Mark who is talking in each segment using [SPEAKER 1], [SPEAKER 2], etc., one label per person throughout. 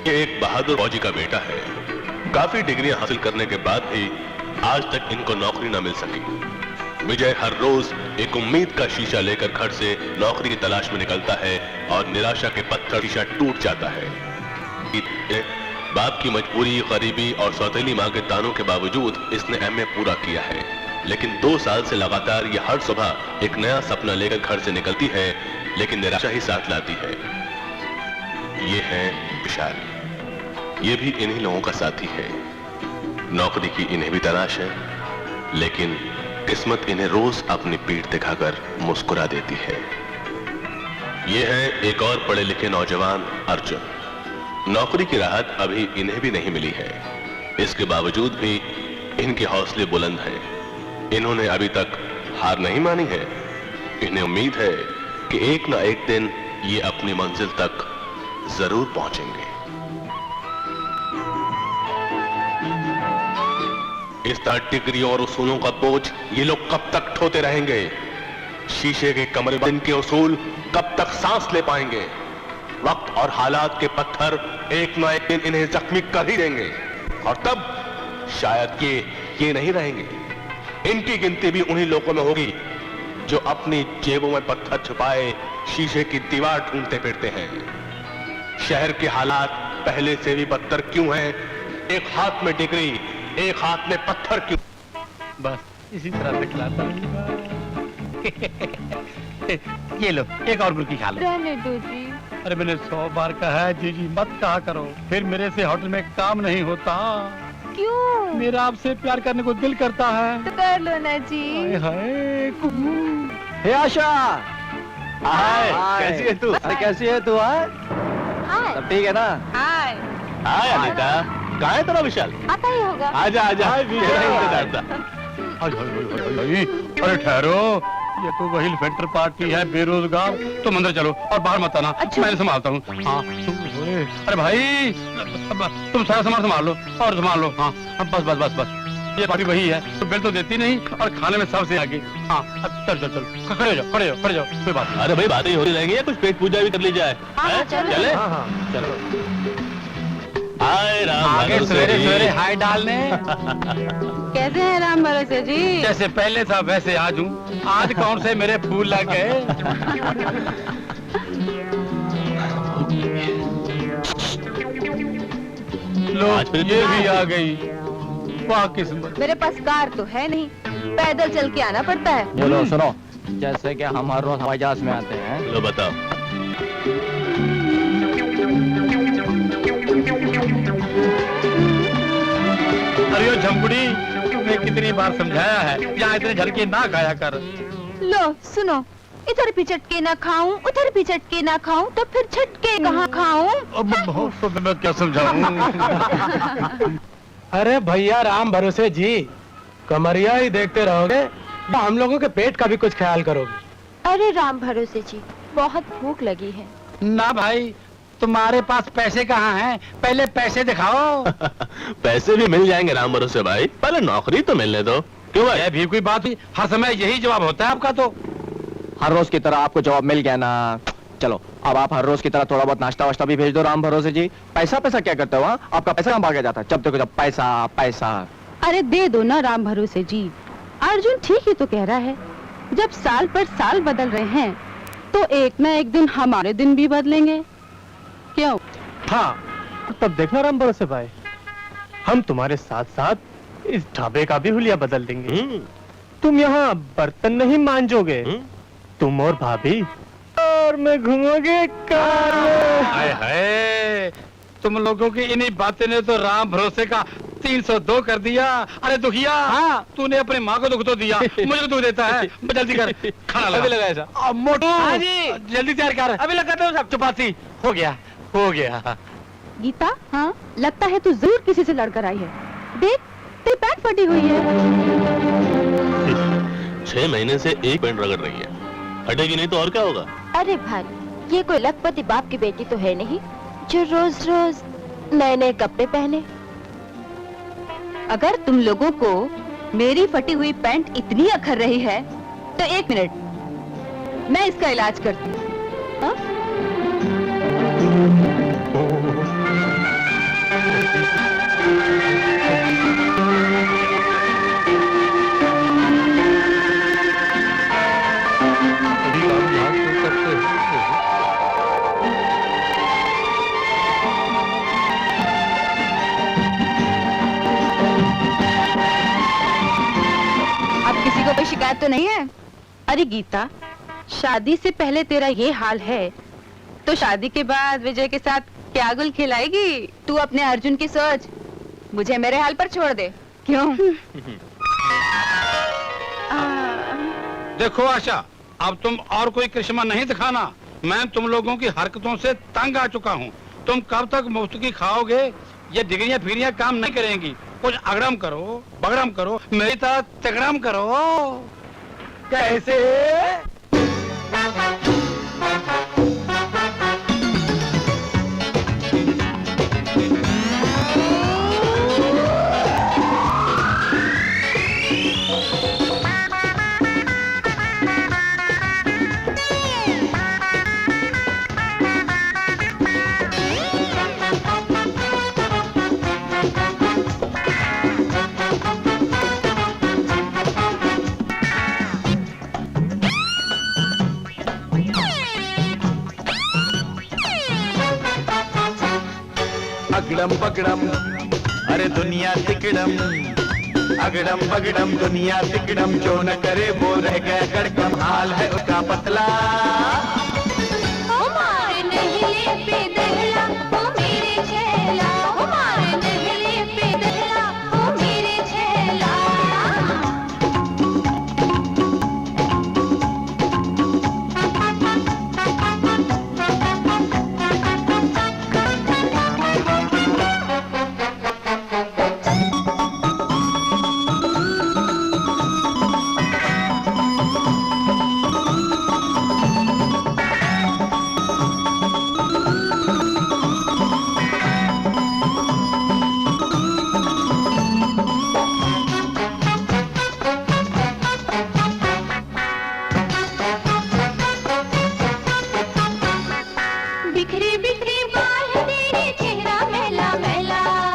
[SPEAKER 1] ये एक बहादुर फौजी का बेटा है। काफी डिग्रियां हासिल करने के बाद भी आज तक इनको नौकरी न मिल सकी। विजय हर रोज एक उम्मीद का शीशा लेकर घर से नौकरी की तलाश में निकलता है और निराशा के पत्थर शीशा टूट जाता है। बाप की मजबूरी, गरीबी और सौतेली मां के तानों के बावजूद इसने एमए पूरा किया है, लेकिन 2 साल से लगातार ये हर सुबह एक नया सपना लेकर घर से निकलती है, लेकिन निराशा ही साथ लाती है। ये है विशाल। ये भी इन्हीं लोगों का साथी है। नौकरी की इन्हें भी तलाश है, लेकिन किस्मत इन्हें रोज अपनी पीठ दिखाकर मुस्कुरा देती है। ये है एक और पढ़े लिखे नौजवान अर्जुन। नौकरी की राहत अभी इन्हें भी नहीं मिली है, इसके बावजूद भी इनके हौसले बुलंद हैं। इन्होंने अभी तक हार नहीं मानी है। इन्हें उम्मीद है कि एक ना एक दिन ये अपनी मंजिल तक जरूर पहुंचेंगे। इस तरह डिग्रियों और उसूलों का बोझ ये लोग कब तक ढोते रहेंगे? शीशे के कमरे बंद के उसूल कब तक सांस ले पाएंगे? वक्त और हालात के पत्थर एक ना एक दिन इन्हें जख्मी कर ही देंगे, और तब शायद ये नहीं रहेंगे। इनकी गिनती भी उन्हीं लोगों में होगी जो अपनी जेबों में पत्थर छुपाए शीशे की दीवार ढूंढते फिरते हैं। शहर के हालात पहले से भी बदतर क्यों हैं? एक हाथ में डिग्री, एक हाथ में पत्थर क्यों?
[SPEAKER 2] बस इसी तरह से खिलाता हूँ। ये लो, एक और गुल्की खा लो।
[SPEAKER 3] रहने दो जी।
[SPEAKER 2] अरे मैंने 100 बार कहा है जी मत कहा करो, फिर मेरे से होटल में काम नहीं होता।
[SPEAKER 3] क्यों?
[SPEAKER 2] मेरा आपसे प्यार करने को दिल करता है।
[SPEAKER 3] तो कर लो ना जी।
[SPEAKER 2] हाय
[SPEAKER 4] हे आशा,
[SPEAKER 1] हाय, कैसी है तू?
[SPEAKER 4] अरे कैसी है तू?
[SPEAKER 3] हाय।
[SPEAKER 4] सब ठीक है ना?
[SPEAKER 3] हाय।
[SPEAKER 1] हाय अनीता, कहाँ है तेरा विशाल?
[SPEAKER 3] आता ही होगा।
[SPEAKER 1] आजा आजा।
[SPEAKER 2] अरे ठहरो, ये तो वही फेंटर पार्टी है बेरोजगार। तुम अंदर चलो और बाहर मत आना।
[SPEAKER 3] अच्छा।
[SPEAKER 2] मैं संभालता हूँ। हाँ। अरे भाई तुम सारा सामान संभाल लो और संभाल लो। हाँ बस बस बस बस, ये पार्टी वही है, तो बिल तो देती नहीं और खाने में सबसे आगे। हाँ चल चल चल, खड़े जाओ खड़े जाओ खड़े जाओ, कोई बात नहीं।
[SPEAKER 1] अरे भाई बातें हो रही रहेंगी, कुछ पेट पूजा भी कर ली जाए।
[SPEAKER 3] हाँ, चलो।
[SPEAKER 1] चले?
[SPEAKER 2] चलो
[SPEAKER 1] हाय राम
[SPEAKER 2] आगे सवेरे सवेरे हाय डालने।
[SPEAKER 3] कैसे हैं राम भरोसे जी?
[SPEAKER 2] जैसे पहले था वैसे आज हूँ। आज कौन से मेरे फूल लग गए? लो
[SPEAKER 1] आज फिर
[SPEAKER 2] ये भी आ गई। वाह किस्मत।
[SPEAKER 3] मेरे पास कार तो है नहीं, पैदल चल के आना पड़ता है।
[SPEAKER 4] चलो सुनो, जैसे कि हम हर रोज हवाई जहाज में आते हैं।
[SPEAKER 1] लो बताओ।
[SPEAKER 2] अरे झमकुड़ी, तुमने कितनी बार समझाया है यहाँ इतने झलके ना खाया कर।
[SPEAKER 3] लो सुनो, इधर भी चटके ना खाऊं, उधर भी चटके ना खाऊं, तो फिर झटके कहाँ खाऊं?
[SPEAKER 2] तो मैं क्या समझाऊं?
[SPEAKER 5] अरे भैया राम भरोसे जी, कमरिया ही देखते रहोगे तो हम लोगों के पेट का भी कुछ ख्याल करोगे?
[SPEAKER 3] अरे राम भरोसे जी, बहुत भूख लगी है।
[SPEAKER 2] ना भाई, तुम्हारे पास पैसे कहाँ हैं? पहले पैसे दिखाओ।
[SPEAKER 1] पैसे भी मिल जाएंगे राम भरोसे भाई, पहले नौकरी तो मिलने दो। क्यों भाई?
[SPEAKER 2] ये भी कोई बात हुई? हर समय यही जवाब होता है आपका। तो
[SPEAKER 4] हर रोज की तरह आपको जवाब मिल गया ना। चलो अब आप हर रोज की तरह थोड़ा बहुत नाश्ता वाश्ता भी भेज दो राम भरोसे जी। पैसा पैसा क्या करते हो? आपका पैसा कहाँ भाग जाता है? जब देखो जब पैसा पैसा।
[SPEAKER 3] अरे दे दो ना राम भरोसे जी। अर्जुन ठीक ही तो कह रहा है, जब साल पर साल बदल रहे हैं तो एक ना एक दिन हमारे दिन भी बदलेंगे। क्यों?
[SPEAKER 5] हाँ तब देखना राम भरोसे भाई, हम तुम्हारे साथ साथ इस ढाबे का भी हुलिया बदल देंगे। तुम यहाँ बर्तन नहीं मांजोगे, तुम और भाभी और मैं घूमोगे कार में।
[SPEAKER 2] हाय हाय, तुम लोगों की इन्हीं बातें ने तो राम भरोसे का 302 कर दिया। अरे दुखिया, हाँ तूने अपनी माँ को दुख तो दिया, मुझे दुख देता है। जल्दी कर, खाना लगा।
[SPEAKER 4] अभी लगा ऐसा।
[SPEAKER 2] अब मोटू,
[SPEAKER 4] हाँ जी।
[SPEAKER 2] जल्दी तैयार कर। अभी लगाते हो सब। चपाती हो गया हो गया।
[SPEAKER 3] गीता, हाँ लगता है तू जरूर किसी से लड़कर आई है। देख तेरी पैंट फटी हुई है।
[SPEAKER 1] 6 महीने से एक पैंट रगड़ रही है, हटेगी नहीं तो और क्या होगा?
[SPEAKER 3] अरे भाई, ये कोई लखपति बाप की बेटी तो है नहीं जो रोज रोज नए नए कपड़े पहने। अगर तुम लोगों को मेरी फटी हुई पैंट इतनी अखर रही है तो 1 मिनट, मैं इसका इलाज करती हूँ।
[SPEAKER 6] शिकायत तो नहीं है?
[SPEAKER 3] अरे गीता, शादी से पहले तेरा ये हाल है तो शादी के बाद विजय के साथ क्या गुल खिलाएगी?
[SPEAKER 6] तू अपने अर्जुन की सोच, मुझे मेरे हाल पर छोड़ दे। क्यों?
[SPEAKER 2] देखो आशा, अब तुम और कोई करिश्मा नहीं दिखाना। मैं तुम लोगों की हरकतों से तंग आ चुका हूँ। तुम कब तक मुफ्त की खाओगे? ये डिग्रियां फिरियां काम नहीं करेंगी। कुछ अगड़म करो, बगड़म करो, मेरी तरह तगड़म करो।
[SPEAKER 4] कैसे?
[SPEAKER 7] अगड़म बगड़म अरे दुनिया तिकड़म, अगड़म बगड़म दुनिया तिकड़म, जो न करे वो रह गया कड़कम, हाल है उसका पतला।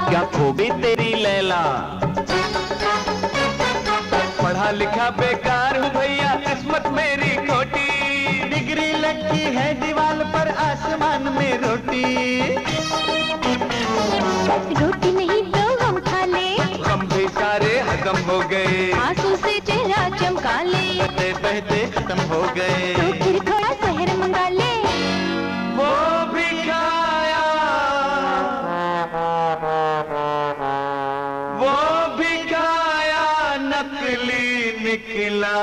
[SPEAKER 7] क्या खूबी तेरी लैला, पढ़ा लिखा बेकार हूँ भैया, किस्मत मेरी खोटी, डिग्री लगी है दीवार पर आसमान में रोटी।
[SPEAKER 6] रोटी नहीं तो हम खा ले,
[SPEAKER 7] हम भी सारे हजम हो गए,
[SPEAKER 6] आंसू से चेहरा चमका ले,
[SPEAKER 7] बहते बहते खत्म हो गए।
[SPEAKER 6] तो फिर थोड़ा शहर मंगा ले।
[SPEAKER 7] वो भी खाया, वो भी खाया, नकली निकला।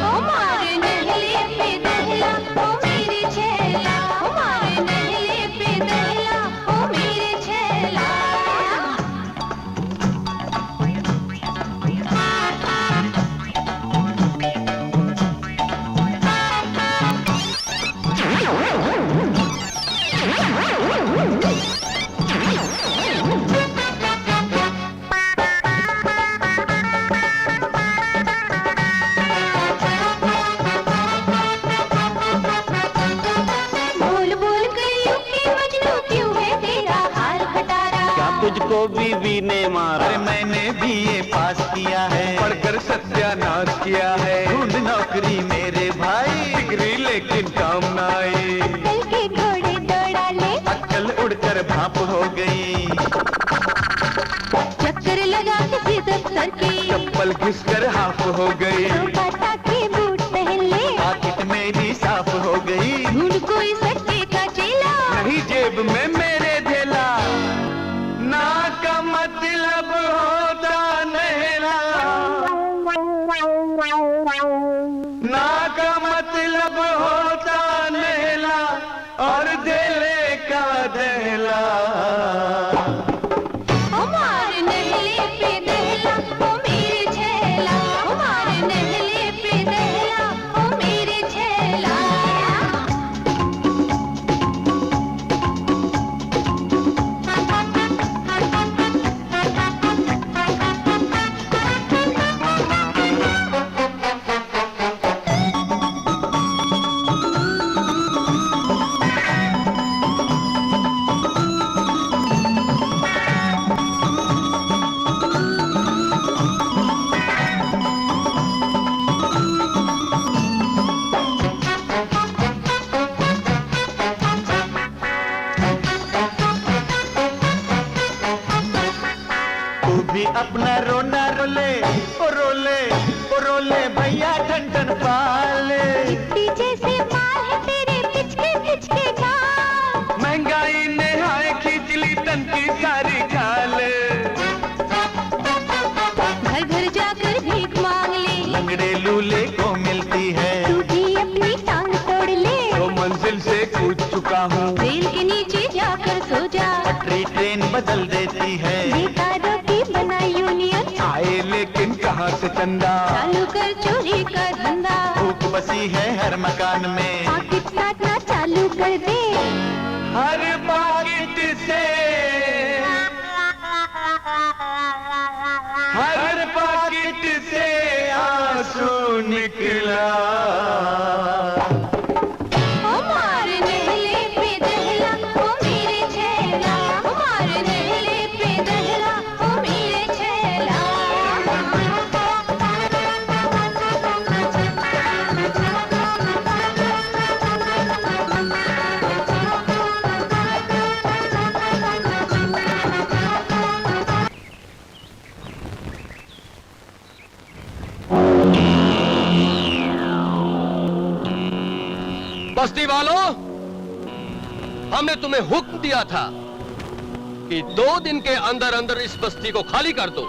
[SPEAKER 6] हमारे नहले पे दहला ओ मेरी छैला, हमारे नहले पे दहला ओ मेरी छैला। बोल बोल कर यूं के मजनू क्यों है तेरा हाल खटारा?
[SPEAKER 7] क्या तुझको बीवी ने मारा? अरे मैंने भी ये पास किया है, पढ़कर सत्यानाश किया है, ढूंढ नौकरी मेरे भाई, डिग्री लेकिन काम न आई,
[SPEAKER 6] कल के घोड़े दौड़ा ले,
[SPEAKER 7] अक्ल उड़कर भाप हो गई,
[SPEAKER 6] चक्कर लगा किसी दफ्तर की,
[SPEAKER 7] चप्पल घिसकर हाफ हो गई,
[SPEAKER 6] तो बाटा के बूट पहन ले,
[SPEAKER 7] पाकिट मेरी साफ हो गई,
[SPEAKER 6] ढूंढ कोई सट्टे का चेला,
[SPEAKER 7] नहीं जेब में मेरे धेला, ना का मतलब होता नहला, ना का मतलब होता नहला, और धेले का दहला।
[SPEAKER 6] हमारे नहले पे दहला ओ मेरी छैला, हमारे नहले पे दहला ओ मेरी छैला।
[SPEAKER 7] तू भी अपना रोना रोले, ओ रोले रोले भैया ठन ठन पाल,
[SPEAKER 6] पीछे से बाल है तेरे पिचके पिचके गाल।
[SPEAKER 7] महंगाई ने हाय खींच ली तन की सारी खाल।
[SPEAKER 6] घर घर जाकर भीख मांग ले,
[SPEAKER 7] लंगड़े लूले को मिलती है,
[SPEAKER 6] तू भी अपनी टांग तोड़ ले।
[SPEAKER 7] तो मंजिल से कूद चुका हूँ,
[SPEAKER 6] रेल के नीचे जाकर सो जा,
[SPEAKER 7] पटरी ट्रेन बदल देती है।
[SPEAKER 6] बेकारों की बना यूनियन,
[SPEAKER 7] आए लेकिन कहाँ से चंदा,
[SPEAKER 6] चालू कर चोरी का धंधा।
[SPEAKER 7] भूख बसी है हर मकान में,
[SPEAKER 6] पाकिट काटना चालू कर दे।
[SPEAKER 7] हर पाकिट से, हर पाकिट से आंसू निकला।
[SPEAKER 6] हमारे नहले पे दहला ओ मेरे छैला, हमारे नहले पे दहला ओ मेरे छैला।
[SPEAKER 4] बस्ती वालों, हमने तुम्हें हुक्म दिया था कि 2 दिन के अंदर अंदर इस बस्ती को खाली कर दो,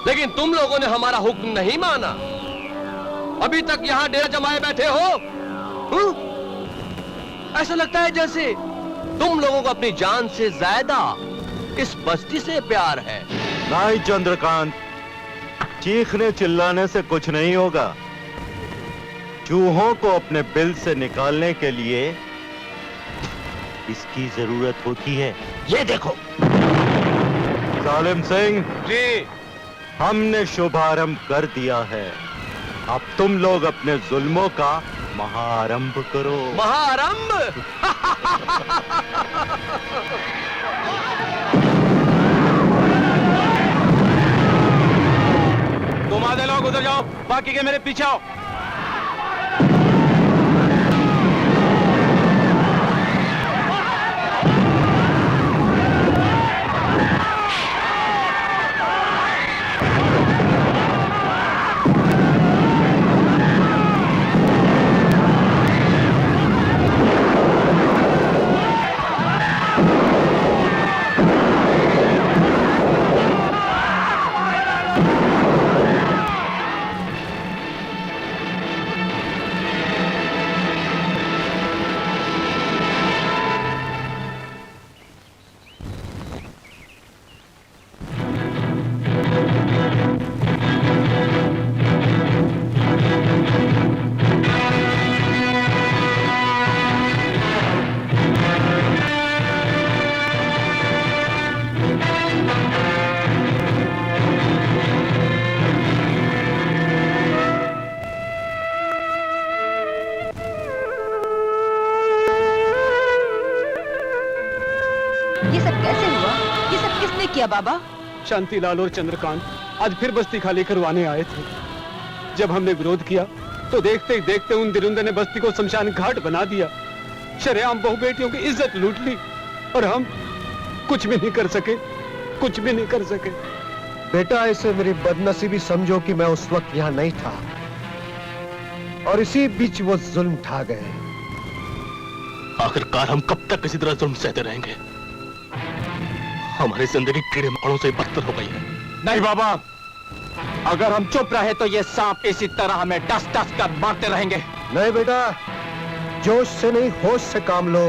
[SPEAKER 4] लेकिन तुम लोगों ने हमारा हुक्म नहीं माना। अभी तक यहां डेरा जमाए बैठे हो। ऐसा लगता है जैसे तुम लोगों को अपनी जान से ज्यादा इस बस्ती से प्यार है।
[SPEAKER 8] नहीं चंद्रकांत, चीखने चिल्लाने से कुछ नहीं होगा। चूहों को अपने बिल से निकालने के लिए इसकी जरूरत होती है।
[SPEAKER 4] ये देखो।
[SPEAKER 8] सालिम सिंह
[SPEAKER 7] जी,
[SPEAKER 8] हमने शुभारंभ कर दिया है, अब तुम लोग अपने जुल्मों का महाआरंभ करो।
[SPEAKER 4] महाआरंभ।
[SPEAKER 2] तुम आधे लोग उधर जाओ, बाकी के मेरे पीछे आओ।
[SPEAKER 3] ये सब कैसे हुआ? ये सब किसने किया बाबा?
[SPEAKER 2] शांतिलाल और चंद्रकांत आज फिर बस्ती खाली करवाने आए थे। जब हमने विरोध किया तो देखते ही देखते उन दिरुंदे ने बस्ती को शमशान घाट बना दिया, शरेआम बहु बेटियों की इज्जत लूट ली और हम कुछ भी नहीं कर सके, कुछ भी नहीं कर सके।
[SPEAKER 9] बेटा, इसे मेरी बदनसीबी समझो कि मैं उस वक्त यहाँ नहीं था और इसी बीच वो जुल्म ढा गए।
[SPEAKER 1] आखिरकार हम कब तक इसी तरह जुल्म सहते रहेंगे? हमारी जिंदगी कीड़े मकोड़ों से बदतर हो गई है।
[SPEAKER 4] नहीं बाबा, अगर हम चुप रहे तो ये सांप इसी तरह हमें डस डस कर मारते रहेंगे।
[SPEAKER 9] नहीं बेटा, जोश से नहीं होश से काम लो।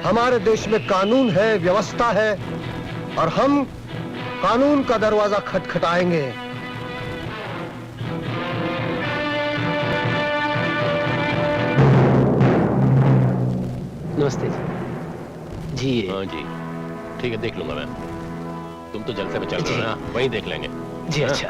[SPEAKER 9] हमारे देश में कानून है, व्यवस्था है और हम कानून का दरवाजा खटखटाएंगे।
[SPEAKER 5] नमस्ते जी।
[SPEAKER 1] हाँ जी, ठीक है, देख लूंगा मैं। तुम तो जलसे में चल रहे हो ना, वहीं देख लेंगे।
[SPEAKER 5] जी
[SPEAKER 1] हाँ?
[SPEAKER 5] अच्छा।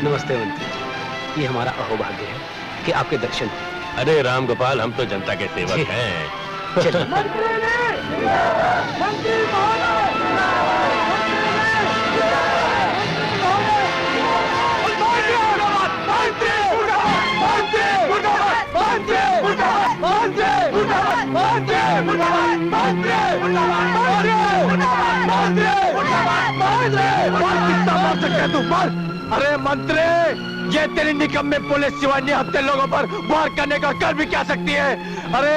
[SPEAKER 10] नमस्ते मंत्री जी, ये हमारा अहोभाग्य है कि आपके दर्शन हुए।
[SPEAKER 2] अरे राम गोपाल, हम तो जनता के सेवक हैं।
[SPEAKER 10] चलिए।
[SPEAKER 2] अरे मंत्री, ये तेरी निकम्मे पुलिस सिवाय निहत्थे लोगों पर वार करने का कर भी क्या सकती है? अरे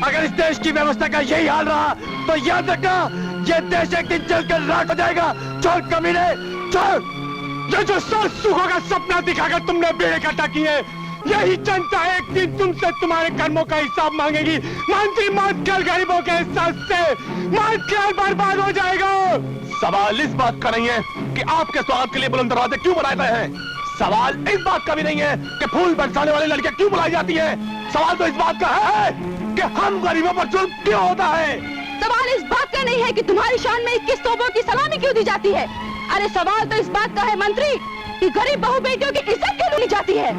[SPEAKER 2] अगर इस देश की व्यवस्था का यही हाल रहा तो याद रखना, ये देश एक दिन जलकर राख हो जाएगा। चोर कमीने, चोर! ये जो सर सुखों का सपना दिखाकर तुमने बेड़े इकट्ठा किए, यही जनता एक दिन तुमसे तुम्हारे कर्मों का हिसाब मांगेगी। मंत्री मत कर गरीबों के एहसास से, मत कर, बर्बाद हो जाएगा। सवाल इस बात का नहीं है कि आपके स्वागत के लिए बुलंद दरवाजे क्यों बनाए गए हैं। सवाल इस बात का भी नहीं है कि फूल बरसाने वाली लड़कियां क्यों बुलाई जाती हैं। सवाल तो इस बात का है कि हम गरीबों पर जुल्म क्यों होता है।
[SPEAKER 3] सवाल इस बात का नहीं है कि तुम्हारी शान में 21 तोपों की सलामी क्यों दी जाती है। अरे सवाल तो इस बात का है मंत्री कि गरीब बहू बेटियों की इज्जत क्यों ली जाती है।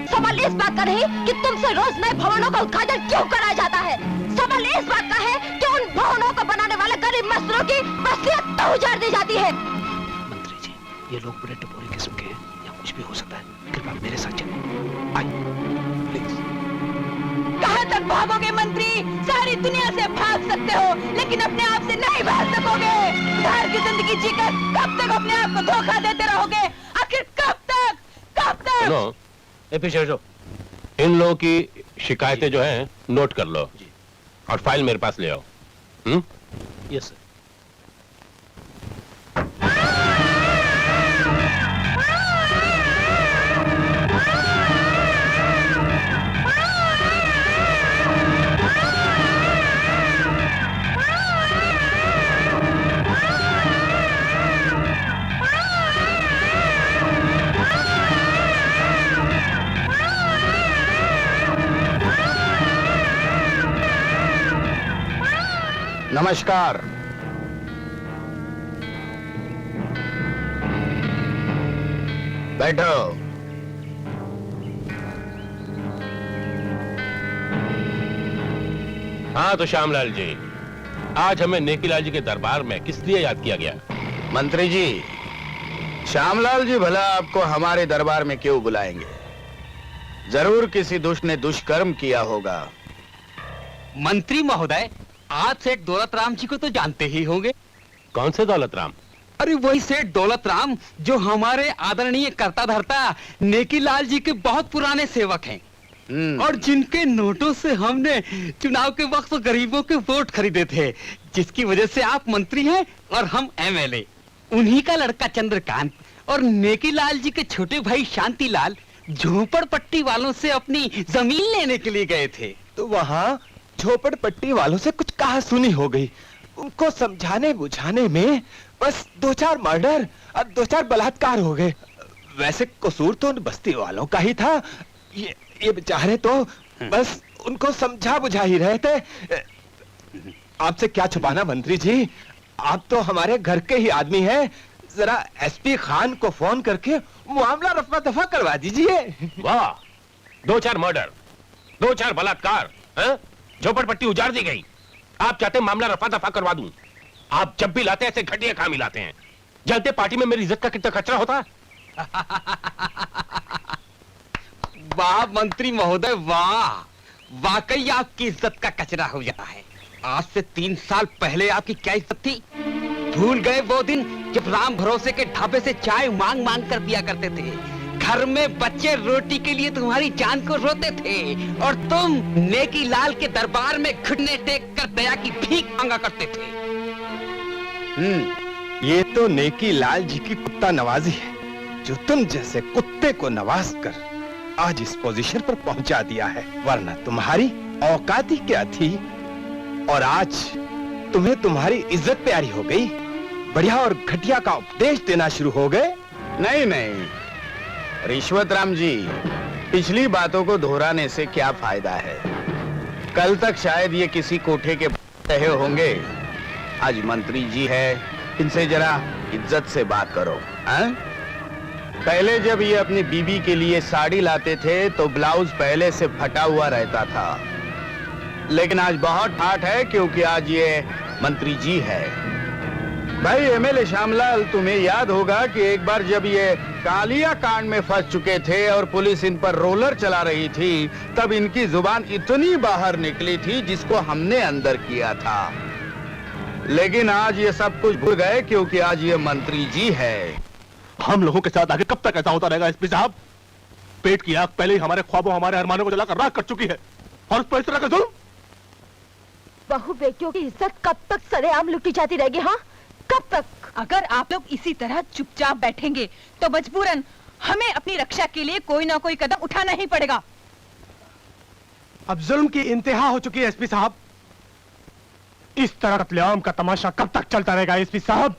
[SPEAKER 3] सवाल इस बात का नहीं कि तुमसे रोज नए भवनों का उद्घाटन क्यों कराया जाता है। सवाल इस बात का है कि उन भवनों को बनाने वाले गरीब मजदूरों की वसीयत तो उजाड़ दी जाती है।
[SPEAKER 10] मंत्री जी, ये लोग बड़े टपोरी किस्म के हैं, या कुछ भी हो सकता है। कृपया मेरे साथ चलिए, आइए प्लीज।
[SPEAKER 3] कहाँ तक भागोगे मंत्री? सारी दुनिया से भाग सकते हो लेकिन अपने आप से नहीं भाग सकोगे। घर की जिंदगी जीकर कब तक अपने आप को धोखा देते रहोगे? आखिर कब तक, कब तक?
[SPEAKER 2] सुनो, ए पीछे हटो। इन लोगों की शिकायतें जो हैं नोट कर लो और फाइल मेरे पास ले आओ।
[SPEAKER 10] Yes sir.
[SPEAKER 11] नमस्कार। बैठो।
[SPEAKER 2] हाँ तो श्यामलाल जी, आज हमें नेकीलाल जी के दरबार में किस लिए याद किया गया?
[SPEAKER 11] मंत्री जी, श्यामलाल जी भला आपको हमारे दरबार में क्यों बुलाएंगे? जरूर किसी दुष्ट ने दुष्कर्म किया होगा।
[SPEAKER 10] मंत्री महोदय, आप सेठ दौलत राम जी को तो जानते ही होंगे।
[SPEAKER 2] कौन से दौलत राम?
[SPEAKER 10] अरे वही सेठ दौलत राम जो हमारे आदरणीय कर्ता धर्ता नेकीलाल जी के बहुत पुराने सेवक हैं और जिनके नोटों से हमने चुनाव के वक्त गरीबों के वोट खरीदे थे, जिसकी वजह से आप मंत्री हैं और हम एमएलए। उन्हीं का लड़का चंद्रकांत और नेकीलाल जी के छोटे भाई शांतिलाल झोपड़पट्टी वालों से अपनी जमीन लेने के लिए गए थे।
[SPEAKER 12] तो वहाँ झोपड़पट्टी वालों से कुछ कहासुनी हो गई। उनको समझाने बुझाने में बस 2-4 मर्डर और 2-4 बलात्कार हो गए। वैसे कसूर तो उन बस्ती वालों का ही था। ये बेचारे तो बस उनको समझा बुझा ही रहे थे। आपसे क्या छुपाना मंत्री जी, आप तो हमारे घर के ही आदमी हैं। जरा एसपी खान को फोन करके मामला रफा दफा करवा दीजिए।
[SPEAKER 2] वाह, 2-4 मर्डर, 2-4 बलात्कार, झोपड़पट्टी उजाड़ दी गई। आप चाहते मामला रफा दफा करवा दूं? आप जब भी लाते ऐसे घटिया काम ही लाते हैं। जलते पार्टी में मेरी इज्जत का कितना कचरा होता।
[SPEAKER 10] वाह मंत्री महोदय वाह, वाकई आपकी इज्जत का कचरा हो जाता है। आज से 3 साल पहले आपकी क्या इज्जत थी? भूल गए वो दिन जब राम भरोसे के ढाबे से चाय मांग मांग कर पिया करते थे। घर में बच्चे रोटी के लिए तुम्हारी जान को रोते थे और तुम नेकीलाल के दरबार में घुटने टेक कर दया की भीख मांगा करते थे।
[SPEAKER 12] ये तो नेकीलाल जी की कुत्ता नवाजी है, जो तुम जैसे कुत्ते को नवाज कर आज इस पोजीशन पर पहुंचा दिया है। वरना तुम्हारी औकात ही क्या थी। और आज तुम्हें तुम्हारी इज्जत प्यारी हो गई, बढ़िया और घटिया का उपदेश देना शुरू हो गए।
[SPEAKER 11] नहीं नहीं रिश्वत राम जी, पिछली बातों को दोहराने से क्या फायदा है। कल तक शायद ये किसी कोठे के रहे होंगे, आज मंत्री जी है, इनसे जरा इज्जत से बात करो। पहले जब ये अपनी बीबी के लिए साड़ी लाते थे तो ब्लाउज पहले से फटा हुआ रहता था, लेकिन आज बहुत ठाठ है क्योंकि आज ये मंत्री जी है। भाई एमएलए श्यामलाल, तुम्हें याद होगा कि एक बार जब ये कालिया कांड में फंस चुके थे और पुलिस इन पर रोलर चला रही थी, तब इनकी जुबान इतनी बाहर निकली थी जिसको हमने अंदर किया था। लेकिन आज ये सब कुछ भूल गए क्योंकि आज ये मंत्री जी है।
[SPEAKER 1] हम लोगों के साथ आगे कब तक ऐसा होता रहेगा एसपी साहब? पेट की आग पहले ही हमारे ख्वाबों, हमारे अरमानों को जलाकर राख कर चुकी है, और उस पर इस तरह का जुल्म।
[SPEAKER 3] बहू बेटियों की इज्जत कब तक सरेआम लुटी जाती रहेगी? हाँ, कब तक?
[SPEAKER 13] अगर आप लोग इसी तरह चुपचाप बैठेंगे तो मजबूरन हमें अपनी रक्षा के लिए कोई ना कोई कदम उठाना ही पड़ेगा।
[SPEAKER 5] अब जुल्म की इंतहा हो चुकी है एसपी साहब। इस तरह कत्लेआम का तमाशा कब तक चलता रहेगा एसपी साहब?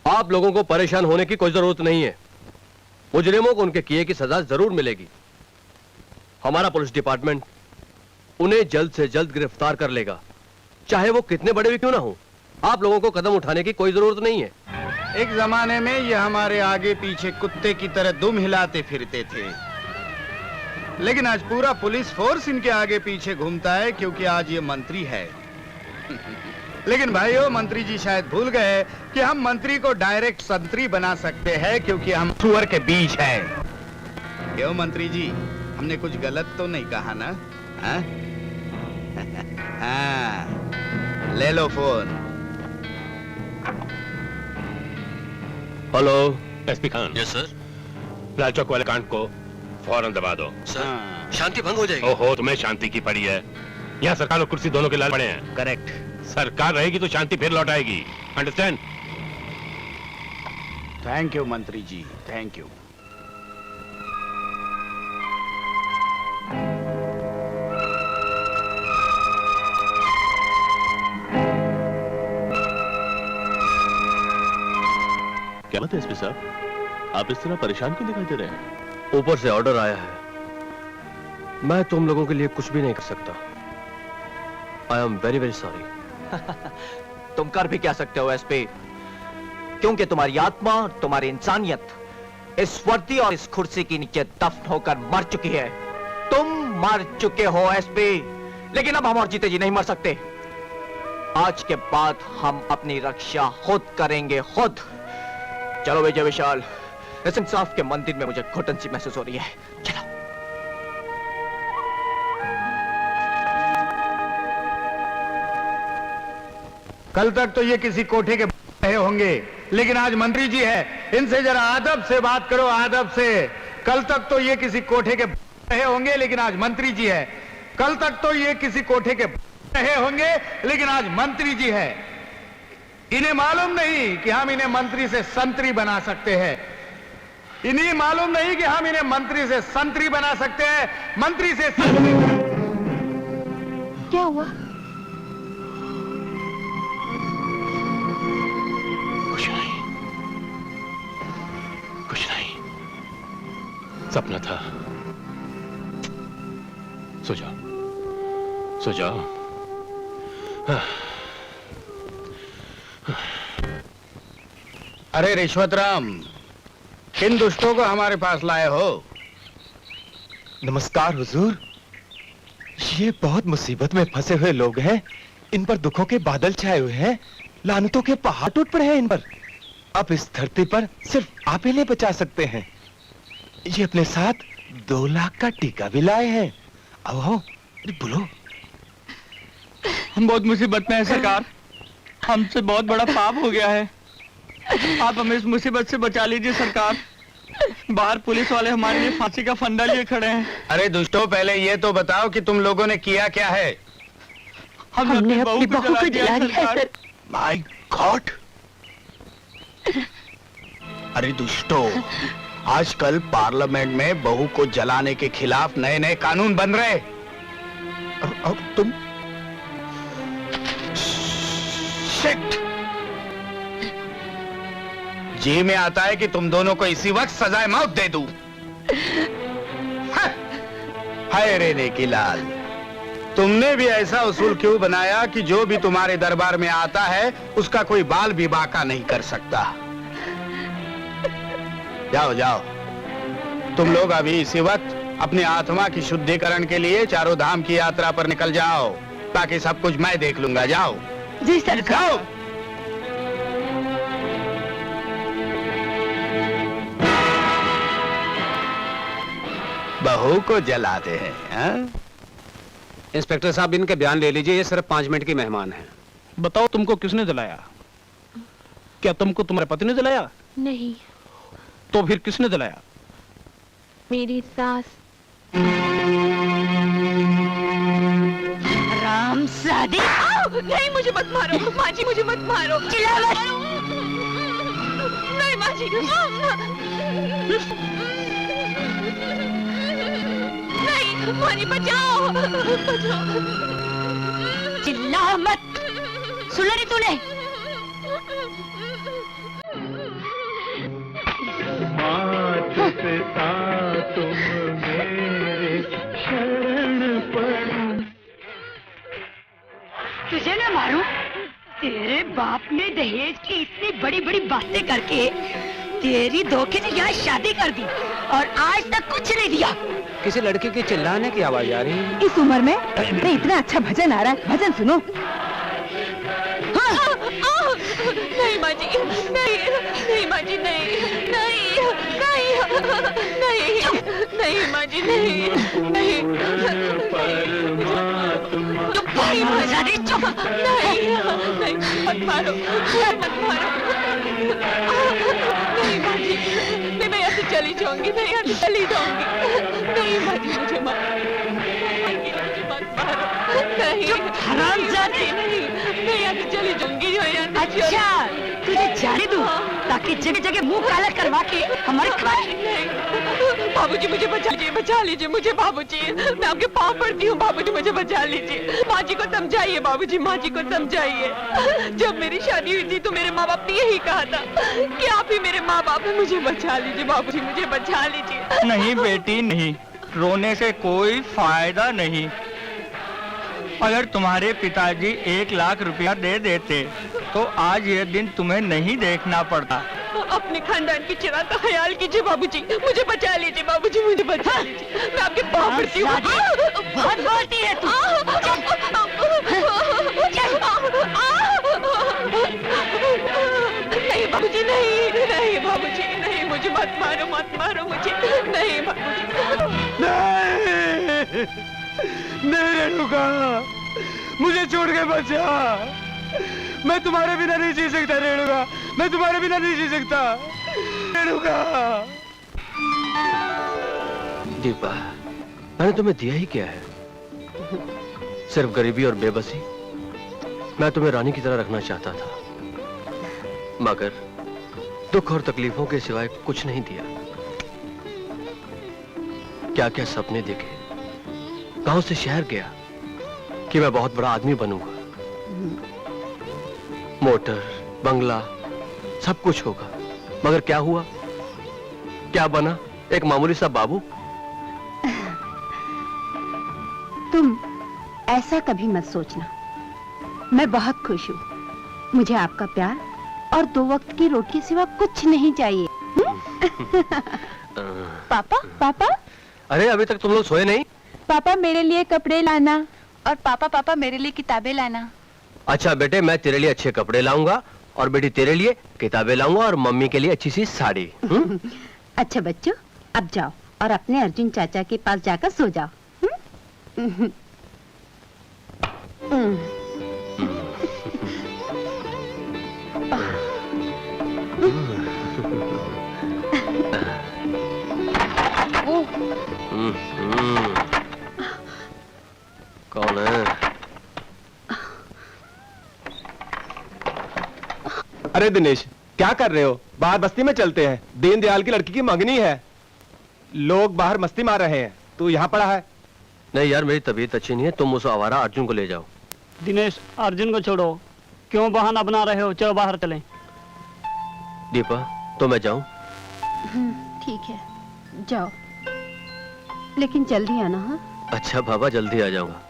[SPEAKER 4] आप लोगों को परेशान होने की कोई जरूरत नहीं है। मुजरिमों को उनके किए की सजा जरूर मिलेगी। हमारा पुलिस डिपार्टमेंट उन्हें जल्द से जल्द गिरफ्तार कर लेगा, चाहे वो कितने बड़े भी क्यों ना हो। आप लोगों को कदम उठाने की कोई जरूरत नहीं है।
[SPEAKER 11] एक जमाने में ये हमारे आगे पीछे कुत्ते की तरह दुम हिलाते फिरते थे, लेकिन आज पूरा पुलिस फोर्स इनके आगे पीछे घूमता है क्योंकि आज ये मंत्री है। लेकिन भाइयों, मंत्री जी शायद भूल गए कि हम मंत्री को डायरेक्ट संतरी बना सकते हैं क्योंकि हम सुअर के बीज हैं। क्यों मंत्री जी, हमने कुछ गलत तो नहीं कहा ना? हाँ? हाँ, ले लो phone.
[SPEAKER 1] Hello SP Khan. Yes sir. लाल चौक वाले कांड को फौरन दबा दो।
[SPEAKER 4] सर, शांति भंग हो जाएगी।
[SPEAKER 1] ओहो, तुम्हें शांति की पड़ी है। यहाँ सरकार और कुर्सी दोनों के लाल पड़े हैं।
[SPEAKER 11] करेक्ट।
[SPEAKER 1] सरकार रहेगी तो शांति फिर लौट आएगी। अंडरस्टैंड?
[SPEAKER 11] थैंक यू मंत्री जी, थैंक यू।
[SPEAKER 1] क्या बात है एसपी साहब, आप इस तरह परेशान क्यों दिखाई दे रहे हैं?
[SPEAKER 4] ऊपर से ऑर्डर आया है, मैं तुम लोगों के लिए कुछ भी नहीं कर सकता। I am very very sorry.
[SPEAKER 14] तुम कर भी क्या सकते हो एसपी, क्योंकि तुम्हारी आत्मा, तुम्हारी इंसानियत इस वर्दी और इस कुर्सी के नीचे दफन होकर मर चुकी है। तुम मर चुके हो एसपी, लेकिन अब हम और जीते जी नहीं मर सकते। आज के बाद हम अपनी रक्षा खुद करेंगे, खुद। चलो विजय विशाल, इस इंसाफ के मंदिर में मुझे घुटन सी महसूस हो रही है। चलो।
[SPEAKER 11] कल तक तो ये किसी कोठे के रहे होंगे, लेकिन आज मंत्री जी है, इनसे जरा आदब से बात करो, आदब से। कल तक तो ये किसी कोठे के रहे होंगे, लेकिन आज मंत्री जी है। कल तक तो ये किसी कोठे के रहे होंगे, लेकिन आज मंत्री जी है। इन्हें मालूम नहीं कि हम इन्हें मंत्री से संतरी बना सकते हैं। इन्हें मालूम नहीं कि हम इन्हें मंत्री से संतरी बना सकते हैं। मंत्री से संतरी।
[SPEAKER 3] क्या हुआ?
[SPEAKER 1] कुछ नहीं, सपना था। सो जाओ, सो जाओ।
[SPEAKER 11] अरे रिश्वतराम, किन दुष्टों को हमारे पास लाए हो?
[SPEAKER 12] नमस्कार हुजूर। ये बहुत मुसीबत में फंसे हुए लोग हैं। इन पर दुखों के बादल छाए हुए हैं, लानतों के पहाड़ टूट पड़े हैं इन पर। अब इस धरती पर सिर्फ आप ही नहीं बचा सकते हैं। ये अपने साथ 2 लाख का टीका भी लाए हैं। आओ, बोलो।
[SPEAKER 10] हम बहुत मुसीबत में हैं सरकार, हमसे बहुत बड़ा पाप हो गया है। आप हमें इस मुसीबत से बचा लीजिए सरकार। बाहर पुलिस वाले हमारे लिए फांसी का फंदा लिए खड़े हैं।
[SPEAKER 11] अरे दुष्टों, पहले ये तो बताओ कि तुम लोगों ने किया क्या है?
[SPEAKER 10] हमने अपनी बहू को जला दिया है सर।
[SPEAKER 11] My God! अरे दुष्टों, आजकल पार्लियामेंट में बहू को जलाने के खिलाफ नए नए कानून बन रहे। और तुम शिट! जी में आता है कि तुम दोनों को इसी वक्त सजाए मौत दे दूं। हाय रे नेकी लाल, तुमने भी ऐसा उसूल क्यों बनाया कि जो भी तुम्हारे दरबार में आता है उसका कोई बाल भी बाका नहीं कर सकता? जाओ जाओ, तुम लोग अभी इसी वक्त अपनी आत्मा की शुद्धिकरण के लिए चारों धाम की यात्रा पर निकल जाओ, बाकी सब कुछ मैं देख लूंगा। जाओ।
[SPEAKER 3] जी सरकार।
[SPEAKER 11] जाओ। बहू को जलाते हैं, हाँ?
[SPEAKER 10] इंस्पेक्टर साहब, इनके बयान ले लीजिए, ये सिर्फ 5 मिनट की मेहमान है।
[SPEAKER 2] बताओ तुमको किसने जलाया? क्या तुमको तुम्हारे पति ने जलाया?
[SPEAKER 6] नहीं,
[SPEAKER 2] तो फिर किसने जलाया?
[SPEAKER 6] मेरी सास।
[SPEAKER 3] राम सादी।
[SPEAKER 13] नहीं, मुझे मत मारो माँ जी, मुझे मत मारो।
[SPEAKER 3] चिल्ला मत।
[SPEAKER 13] नहीं माँ जी। नहीं माँ जी, बचाओ बचाओ।
[SPEAKER 3] चिल्ला मत। सुन रही तूने?
[SPEAKER 7] तुम मेरे शरण पड़ो।
[SPEAKER 3] तुझे ना मारूं? तेरे बाप ने दहेज की इतनी बड़ी बड़ी बातें करके तेरी धोखे से यहाँ शादी कर दी और आज तक कुछ नहीं दिया।
[SPEAKER 10] किसी लड़के के चिल्लाने की आवाज आ रही है।
[SPEAKER 3] इस उम्र में नहीं, इतना अच्छा भजन आ रहा है, भजन सुनो। हाँ।
[SPEAKER 13] नहीं माँ जी, नहीं माँ जी, नहीं माँ जी, नहीं।
[SPEAKER 3] चुप।
[SPEAKER 13] नहीं, मत मारो, मत मारो। नहीं माँ जी, मैं यहाँ से चली जाऊंगी, मैं यहाँ से चली जाऊंगी। नहीं माँ जी, मुझे मत मारो। नहीं,
[SPEAKER 3] हरामजादी।
[SPEAKER 13] नहीं, मैं यहाँ से चली जाऊंगी।
[SPEAKER 3] अच्छा, तुझे जाने दूं ताकि जगह जगह मुंह काला करवा के हमारे
[SPEAKER 13] बाबूजी मुझे बचा लीजिए मुझे बाबूजी, मैं आपके पाँव पड़ती हूँ बाबूजी, मुझे बचा लीजिए। माँ जी को समझाइए बाबूजी, माँ जी को समझाइए। जब मेरी शादी हुई थी तो मेरे माँ बाप ने यही कहा था कि आप ही मेरे माँ बाप हैं, मुझे बचा लीजिए बाबूजी, मुझे बचा लीजिए।
[SPEAKER 7] नहीं बेटी नहीं, रोने से कोई फायदा नहीं। अगर तुम्हारे पिताजी 1 लाख रुपया दे देते तो आज ये दिन तुम्हें नहीं देखना पड़ता।
[SPEAKER 13] अपने खानदान की चिराग का ख्याल कीजिए बाबूजी, मुझे बचा लीजिए बाबूजी, मुझे बचा लीजिए। मैं आपके पाँव पड़ती हूँ।
[SPEAKER 3] बहुत बोलती है तू।
[SPEAKER 13] नहीं बाबूजी, नहीं बाबूजी, नहीं, मुझे मत मारो मुझे, नहीं बाबूजी।
[SPEAKER 7] नहीं रेणुका, मुझे छोड़ के बचा। मैं तुम्हारे बिना नहीं जी सकता रेणुका, मैं तुम्हारे बिना नहीं जी सकता रेणुका।
[SPEAKER 4] दीपा, मैंने तुम्हें दिया ही क्या है? सिर्फ गरीबी और बेबसी। मैं तुम्हें रानी की तरह रखना चाहता था, मगर दुख और तकलीफों के सिवाय कुछ नहीं दिया। क्या क्या सपने देखे, गांव से शहर गया कि मैं बहुत बड़ा आदमी बनूंगा, मोटर बंगला सब कुछ होगा, मगर क्या हुआ, क्या बना? एक मामूली सा बाबू।
[SPEAKER 3] तुम ऐसा कभी मत सोचना, मैं बहुत खुश हूँ। मुझे आपका प्यार और 2 वक्त की रोटी सिवा कुछ नहीं चाहिए।
[SPEAKER 13] पापा,
[SPEAKER 4] अरे अभी तक तुम लोग सोए नहीं?
[SPEAKER 13] पापा मेरे लिए कपड़े लाना, और पापा मेरे लिए किताबें लाना।
[SPEAKER 4] अच्छा बेटे, मैं तेरे लिए अच्छे कपड़े लाऊंगा और बेटी तेरे लिए किताबें लाऊंगा और मम्मी के लिए अच्छी सी साड़ी।
[SPEAKER 3] अच्छा बच्चों, अब जाओ और अपने अर्जुन चाचा के पास जाकर सो जाओ।
[SPEAKER 4] कौन है?
[SPEAKER 12] अरे दिनेश, क्या कर रहे हो? बाहर बस्ती में चलते हैं, दीनदयाल की लड़की की मंगनी है। लोग बाहर मस्ती मार रहे हैं, तू यहाँ पड़ा है।
[SPEAKER 4] नहीं यार, मेरी तबीयत अच्छी नहीं है, तुम उस आवारा अर्जुन को ले जाओ।
[SPEAKER 5] दिनेश, अर्जुन को छोड़ो, क्यों बहाना बना रहे हो? चलो बाहर चलें।
[SPEAKER 4] दीपा, तो मैं जाऊं?
[SPEAKER 3] ठीक है, जाओ, लेकिन जल्दी आना। हाँ,
[SPEAKER 4] अच्छा बाबा, जल्दी आ जाऊंगा।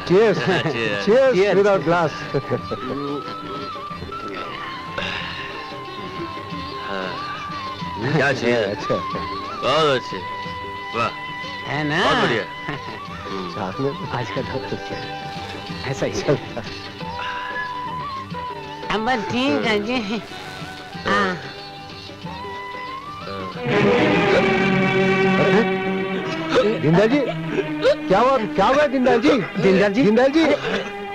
[SPEAKER 9] Cheers. Cheers. Cheers with our glass.
[SPEAKER 4] क्या चाहिए?
[SPEAKER 9] अच्छा
[SPEAKER 4] बहुत अच्छे, वाह,
[SPEAKER 10] है ना?
[SPEAKER 4] बहुत बढ़िया।
[SPEAKER 9] साथ में
[SPEAKER 10] आज का दौर तो क्या ऐसा ही है।
[SPEAKER 9] चलता
[SPEAKER 10] अब ठीक है जी। हाँ।
[SPEAKER 9] जिंदाल जी क्या हुआ जिंदाल जी? जिंदाल जी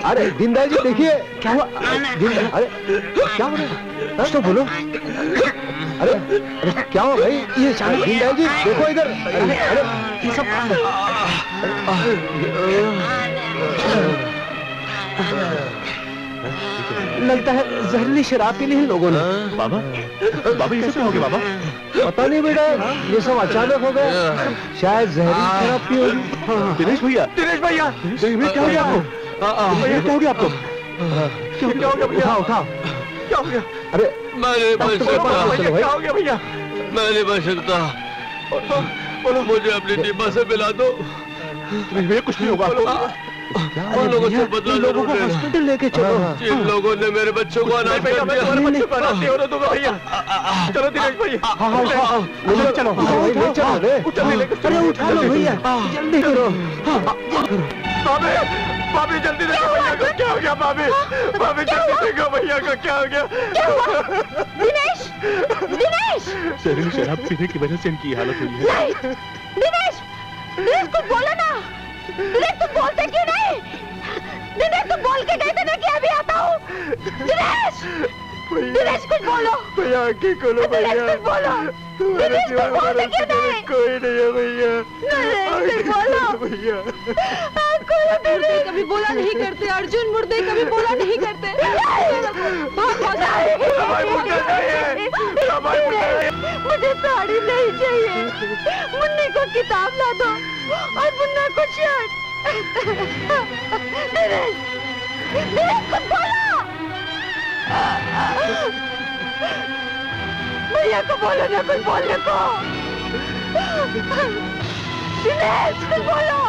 [SPEAKER 9] अरे जिंदाल जी देखिए क्या हुआ? अरे क्या हो रहा है? कुछ तो बोलो। अरे क्या हुआ भाई? ये जिंदाल जी देखो इधर। अरे ये सब लगता है जहरीली शराब पी ली इन लोगों ने।
[SPEAKER 1] बाबा बाबा ये कैसे हो गया बाबा?
[SPEAKER 9] पता नहीं बेटा, ये सब अचानक हो गए। शायद जहरीली शराब पी होगी।
[SPEAKER 1] दिनेश भैया
[SPEAKER 9] दिनेश भैया क्या हो गया आपको? भैया क्या हो गया आपको? क्या हो गया भैया? उठाओ क्या हो गया? अरे
[SPEAKER 4] मैं नहीं बच सकता,
[SPEAKER 9] क्या हो गया भैया?
[SPEAKER 4] मैं नहीं बच सकता। बोलो मुझे अपनी डिब्बा से मिला दो।
[SPEAKER 1] भैया कुछ नहीं होगा आपको।
[SPEAKER 4] उन लोगों से बदला
[SPEAKER 9] लोगों को
[SPEAKER 4] जरूर लेना।
[SPEAKER 9] हॉस्पिटल लेके चलो।
[SPEAKER 4] जिन लोगों ने मेरे बच्चों को अनाथ कर दिया।
[SPEAKER 9] चलो दिनेश भैया। हाँ चलो चलो रे। अरे उठा लो भैया, जल्दी करो।
[SPEAKER 4] भाभी जल्दी देखो भैया को क्या हो गया। भाभी जल्दी देखो भैया को क्या हो गया।
[SPEAKER 3] दिनेश दिनेश
[SPEAKER 1] जहरीली शराब पीने की वजह से इनकी ये हालत हुई है।
[SPEAKER 3] नहीं दिनेश दिनेश कुछ बोलो ना। दिनेश तुम बोलते क्यों नहीं? दिनेश तुम बोल के गए थे ना कि अभी आता हूँ। दिनेश दिनेश कुछ बोलो।
[SPEAKER 4] भैया आंखें खोलो
[SPEAKER 3] दिनेश कुछ बोलो। दिनेश कुछ बोलते क्यों नहीं?
[SPEAKER 4] कोई नहीं है भैया।
[SPEAKER 3] दिनेश बोलो
[SPEAKER 4] भैया
[SPEAKER 3] मुर्दे कभी बोला नहीं करते अर्जुन, मुर्दे कभी बोला नहीं करते। मुझे साड़ी नहीं चाहिए, मुन्नी को किताब ला दो और मुन्ना को शर्ट। दिनेश कुछ बोलो। भैया को बोलो ना कुछ बोलने को। दिनेश कुछ बोलो।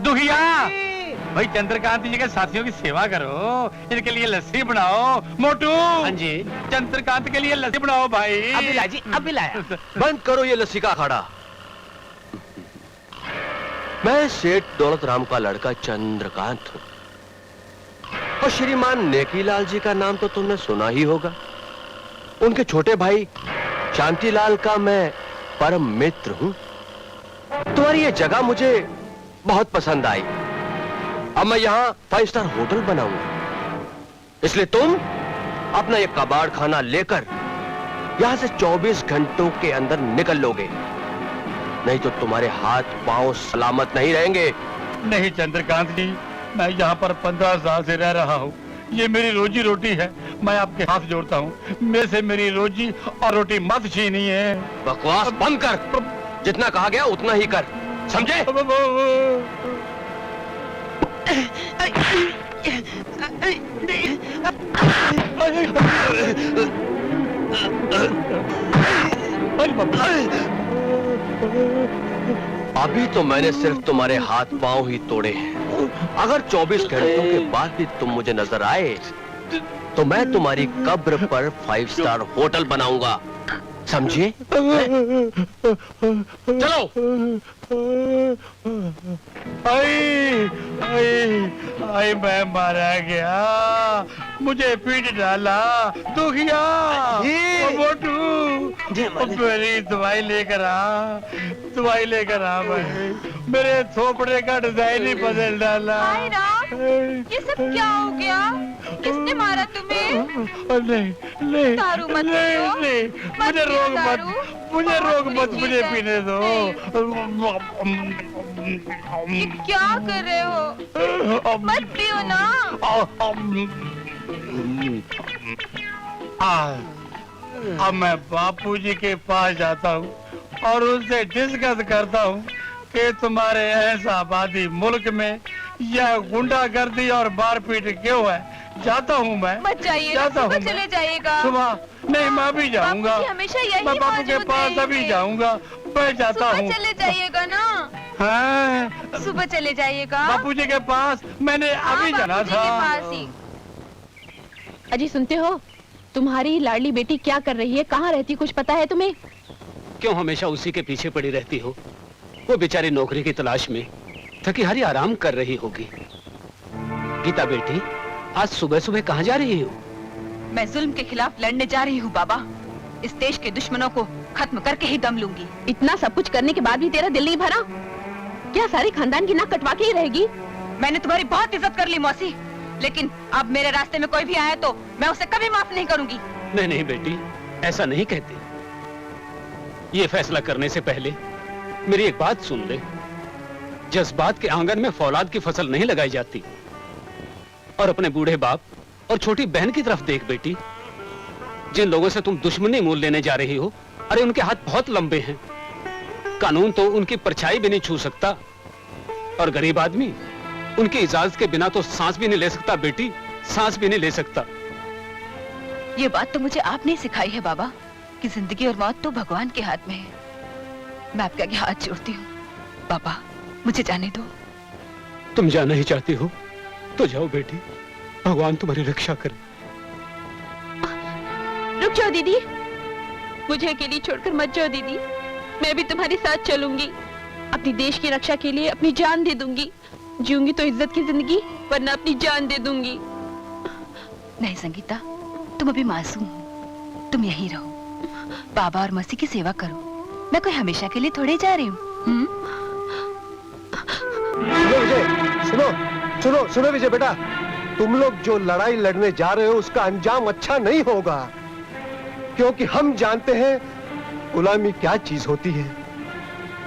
[SPEAKER 2] दुखिया भाई चंद्रकांत जी के साथियों की सेवा करो, इनके लिए लस्सी बनाओ। मोटू हाँ जी चंद्रकांत के लिए लस्सी बनाओ भाई।
[SPEAKER 10] अभी ला जी, अभी लाया।
[SPEAKER 4] बंद करो ये लस्सी का अखाड़ा। मैं सेठ दौलत राम का लड़का चंद्रकांत हूँ और श्रीमान नेकीलाल जी का नाम तो तुमने सुना ही होगा। उनके छोटे भाई शांतिलाल का मैं परम मित्र हूँ। तुम्हारी ये जगह मुझे बहुत पसंद आई। अब मैं यहाँ 5 स्टार होटल बनाऊंगा, इसलिए तुम अपना ये कबाड़ खाना लेकर यहाँ से 24 घंटों के अंदर निकल लोगे, नहीं तो तुम्हारे हाथ पांव सलामत नहीं रहेंगे।
[SPEAKER 2] नहीं चंद्रकांत जी, मैं यहाँ पर 15 साल से रह रहा हूँ। ये मेरी रोजी रोटी है, मैं आपके हाथ जोड़ता हूँ, मेरे से मेरी रोजी और रोटी मत छीनिए।
[SPEAKER 4] बकवास बंद कर, जितना कहा गया उतना ही कर, समझे? अभी तो मैंने सिर्फ तुम्हारे हाथ पांव ही तोड़े हैं। अगर 24 घंटों के बाद भी तुम मुझे नजर आए तो मैं तुम्हारी कब्र पर 5 स्टार होटल बनाऊंगा, समझे? चलो।
[SPEAKER 2] आई मैं मारा गया, मुझे पीट डाला दुखिया। मोटू मेरी दवाई लेकर आ, दवाई लेकर आ भाई। मेरे थोपड़े का डिजाइन ही बदल डाला।
[SPEAKER 13] हाय राम, ये सब क्या हो गया? किसने मारा तुम्हें?
[SPEAKER 2] नहीं नहीं
[SPEAKER 13] दारू मत
[SPEAKER 2] नहीं
[SPEAKER 13] पियो।
[SPEAKER 2] नहीं, मुझे रोक मत, मुझे रोक मत, मुझे पीने दो।
[SPEAKER 13] ये क्या कर रहे हो? मत पियो ना।
[SPEAKER 2] अब मैं बापूजी के पास जाता हूँ और उससे डिस्कस करता हूँ कि तुम्हारे ऐसा आबादी मुल्क में यह गुंडागर्दी और मारपीट क्यों है। जाता हूँ मैं।
[SPEAKER 13] मत जाइए,
[SPEAKER 2] जाता हूँ
[SPEAKER 13] सुबह चले जाइएगा।
[SPEAKER 2] सुबह नहीं, मैं अभी जाऊंगा।
[SPEAKER 13] बापूजी हमेशा यही
[SPEAKER 2] मैं बापू के
[SPEAKER 13] मौजूद
[SPEAKER 2] पास अभी
[SPEAKER 13] रहेंगे।
[SPEAKER 2] जाऊंगा। मैं जाता
[SPEAKER 13] सुबह
[SPEAKER 2] हूँ।
[SPEAKER 13] चले जाइएगा ना।
[SPEAKER 2] हाँ,
[SPEAKER 13] सुबह चले जाइएगा।
[SPEAKER 2] बापूजी के पास मैंने अभी जाना
[SPEAKER 13] बापूजी
[SPEAKER 2] था।
[SPEAKER 13] के पास ही।
[SPEAKER 3] अजी सुनते हो, तुम्हारी लाडली बेटी क्या कर रही है, कहाँ रहती, कुछ पता है तुम्हें?
[SPEAKER 10] क्यों हमेशा उसी के पीछे पड़ी रहती हो? वो बेचारी नौकरी की तलाश में थकी हारी आराम कर रही होगी। गीता बेटी, आज सुबह सुबह कहाँ जा रही हो?
[SPEAKER 13] मैं जुल्म के खिलाफ लड़ने जा रही हूँ बाबा। इस देश के दुश्मनों को खत्म करके ही दम लूंगी।
[SPEAKER 3] इतना सब कुछ करने के बाद भी तेरा दिल नहीं भरा? क्या सारे खानदान की नाक कटवा के ही रहेगी?
[SPEAKER 13] मैंने तुम्हारी बहुत इज्जत कर ली मौसी, लेकिन अब मेरे रास्ते में कोई भी आया तो मैं उसे कभी माफ नहीं करूंगी।
[SPEAKER 10] नहीं नहीं बेटी, ऐसा नहीं कहते। ये फैसला करने से पहले मेरी एक बात सुन ले। जज्बात के आंगन में फौलाद की फसल नहीं लगाई जाती। और अपने बूढ़े बाप और छोटी बहन की तरफ देख बेटी। जिन लोगों से तुम दुश्मनी मोल लेने जा रही हो, अरे उनके हाथ बहुत लंबे हैं। कानून तो उनकी परछाई भी नहीं छू सकता। और गरीब आदमी उनकी इजाजत के बिना तो सांस भी नहीं ले सकता बेटी, सांस भी नहीं ले सकता।
[SPEAKER 13] ये बात तो मुझे आपने सिखाई है बाबा, कि जिंदगी और मौत तो भगवान के हाथ में है। मैं आपके आगे हाथ जोड़ती हूँ बाबा, मुझे जाने दो।
[SPEAKER 10] तुम जाना ही चाहती हो तो जाओ बेटी, भगवान तुम्हारी रक्षा करे।
[SPEAKER 3] रुक जाओ दीदी, मुझे अकेली छोड़कर मत जाओ दीदी। मैं भी तुम्हारे साथ चलूंगी। अपनी देश की रक्षा के लिए अपनी जान दे दूंगी। जीऊंगी तो इज्जत की जिंदगी, वरना अपनी जान दे दूंगी।
[SPEAKER 13] नहीं संगीता, तुम अभी मासूम हो, तुम यहीं रहो। बाबा और मौसी की सेवा करो। मैं कोई हमेशा के लिए थोड़े जा रही हूँ।
[SPEAKER 9] सुनो विजय, सुनो सुनो सुनो विजय बेटा, तुम लोग जो लड़ाई लड़ने जा रहे हो उसका अंजाम अच्छा नहीं होगा, क्योंकि हम जानते हैं गुलामी क्या चीज होती है।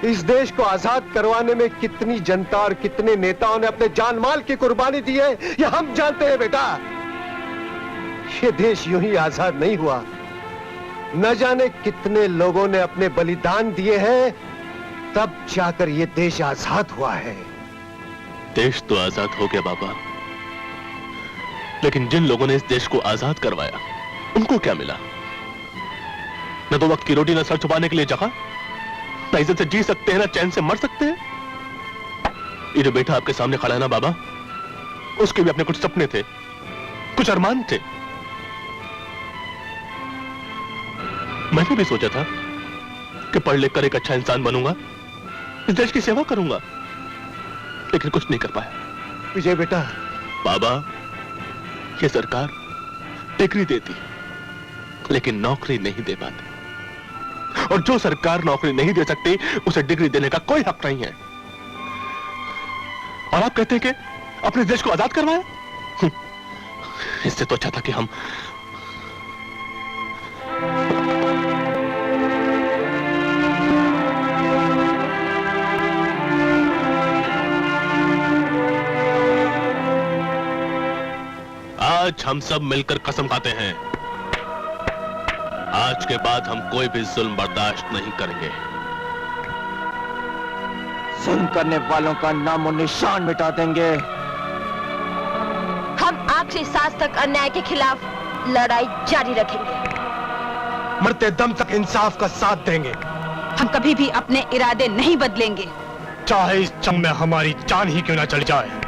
[SPEAKER 9] इस देश को आजाद करवाने में कितनी जनता और कितने नेताओं ने अपने जान माल की कुर्बानी दी है, ये हम जानते हैं बेटा। ये देश यूं ही आजाद नहीं हुआ, न जाने कितने लोगों ने अपने बलिदान दिए हैं, तब जाकर ये देश आजाद हुआ है।
[SPEAKER 1] देश तो आजाद हो गया बाबा, लेकिन जिन लोगों ने इस देश को आजाद करवाया उनको क्या मिला? न तो वक्त की रोटी, न सर छुपाने के लिए जगह, न इज्जत से जी सकते हैं, न चैन से मर सकते हैं। ये जो बेटा आपके सामने खड़ा है ना बाबा, उसके भी अपने कुछ सपने थे, कुछ अरमान थे। मैंने भी सोचा था कि पढ़ लिख कर एक अच्छा इंसान बनूंगा, इस देश की सेवा करूंगा, लेकिन कुछ नहीं कर पाया।
[SPEAKER 9] विजय बेटा,
[SPEAKER 1] बाबा, ये सरकार डिग्री देती लेकिन नौकरी नहीं दे पाती, और जो सरकार नौकरी नहीं दे सकती उसे डिग्री देने का कोई हक नहीं है। और आप कहते हैं कि अपने देश को आजाद करवाया? इससे तो अच्छा था कि हम आज हम सब मिलकर कसम खाते हैं, आज के बाद हम कोई भी जुल्म बर्दाश्त नहीं करेंगे।
[SPEAKER 14] जुल्म करने वालों का नामो निशान मिटा देंगे।
[SPEAKER 3] हम आखिरी सांस तक अन्याय के खिलाफ लड़ाई जारी रखेंगे।
[SPEAKER 9] मरते दम तक इंसाफ का साथ देंगे।
[SPEAKER 13] हम कभी भी अपने इरादे नहीं बदलेंगे,
[SPEAKER 9] चाहे इस जंग में हमारी जान ही क्यों ना चली जाए।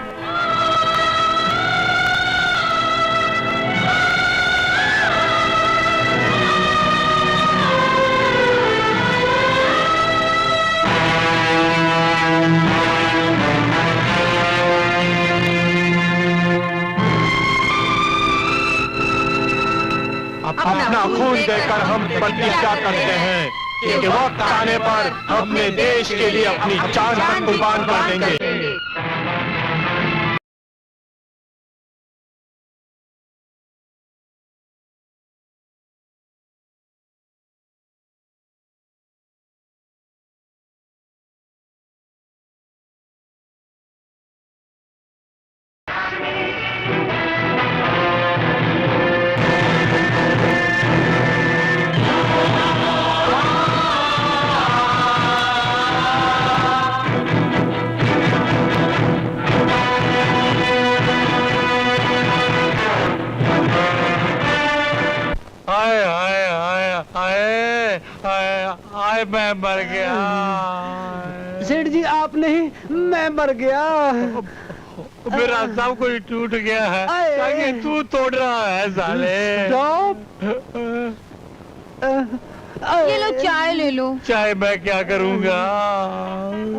[SPEAKER 9] अपना खून देकर हम प्रतिज्ञा करते हैं कि वक्त आने पर अपने देश के लिए अपनी जान तक कुर्बान कर देंगे।
[SPEAKER 2] अरे मैं मर गया।
[SPEAKER 9] सेठ जी आप नहीं, मैं मर गया।
[SPEAKER 2] मेरा सब कुछ टूट गया है, ताकि तू तोड़ रहा है साले।
[SPEAKER 3] ये लो चाय ले लो।
[SPEAKER 2] चाय मैं क्या करूँगा?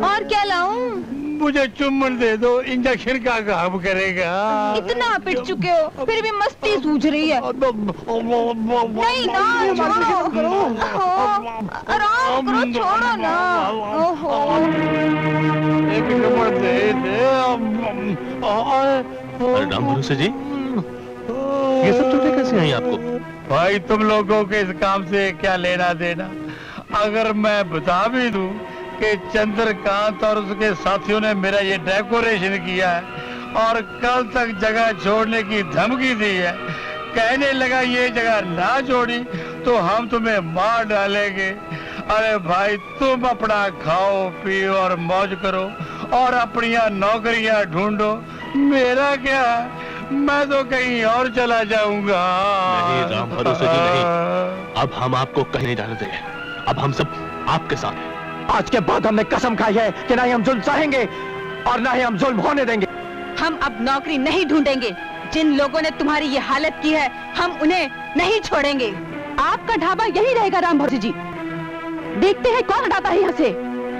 [SPEAKER 3] और क्या लाऊं?
[SPEAKER 2] मुझे चुम्बन दे दो, इंजेक्शन का काम करेगा।
[SPEAKER 3] इतना पिट चुके हो, फिर भी मस्ती सूझ रही है। नहीं ना, छोड़ो। आराम करो, छोड़ो ना। ओहो।
[SPEAKER 2] एक चुम्बन दे दे।
[SPEAKER 1] अरे राम भरोसे जी, ये सब चोटें कैसे आई आपको?
[SPEAKER 2] भाई तुम लोगों के इस काम से क्या लेना देना? अगर मैं बता भी दूं कि चंद्रकांत और उसके साथियों ने मेरा ये डेकोरेशन किया है और कल तक जगह छोड़ने की धमकी दी है, कहने लगा ये जगह ना छोड़ी तो हम तुम्हें मार डालेंगे। अरे भाई तुम अपना खाओ पियो और मौज करो और अपनी नौकरियां ढूंढो, मेरा क्या, मैं तो कहीं और चला जाऊंगा।
[SPEAKER 1] नहीं राम भरोसे जी नहीं, अब हम आपको कहीं नहीं जाने देंगे। अब हम सब आपके साथ हैं।
[SPEAKER 11] आज के बाद हमने कसम खाई है कि ना ही हम जुल्म सहेंगे और ना ही हम जुल्म होने देंगे।
[SPEAKER 3] हम अब नौकरी नहीं ढूंढेंगे। जिन लोगों ने तुम्हारी ये हालत की है, हम उन्हें नहीं छोड़ेंगे। आपका ढाबा यही रहेगा राम भरोसे जी। देखते हैं कौन हटाता है यहाँ से।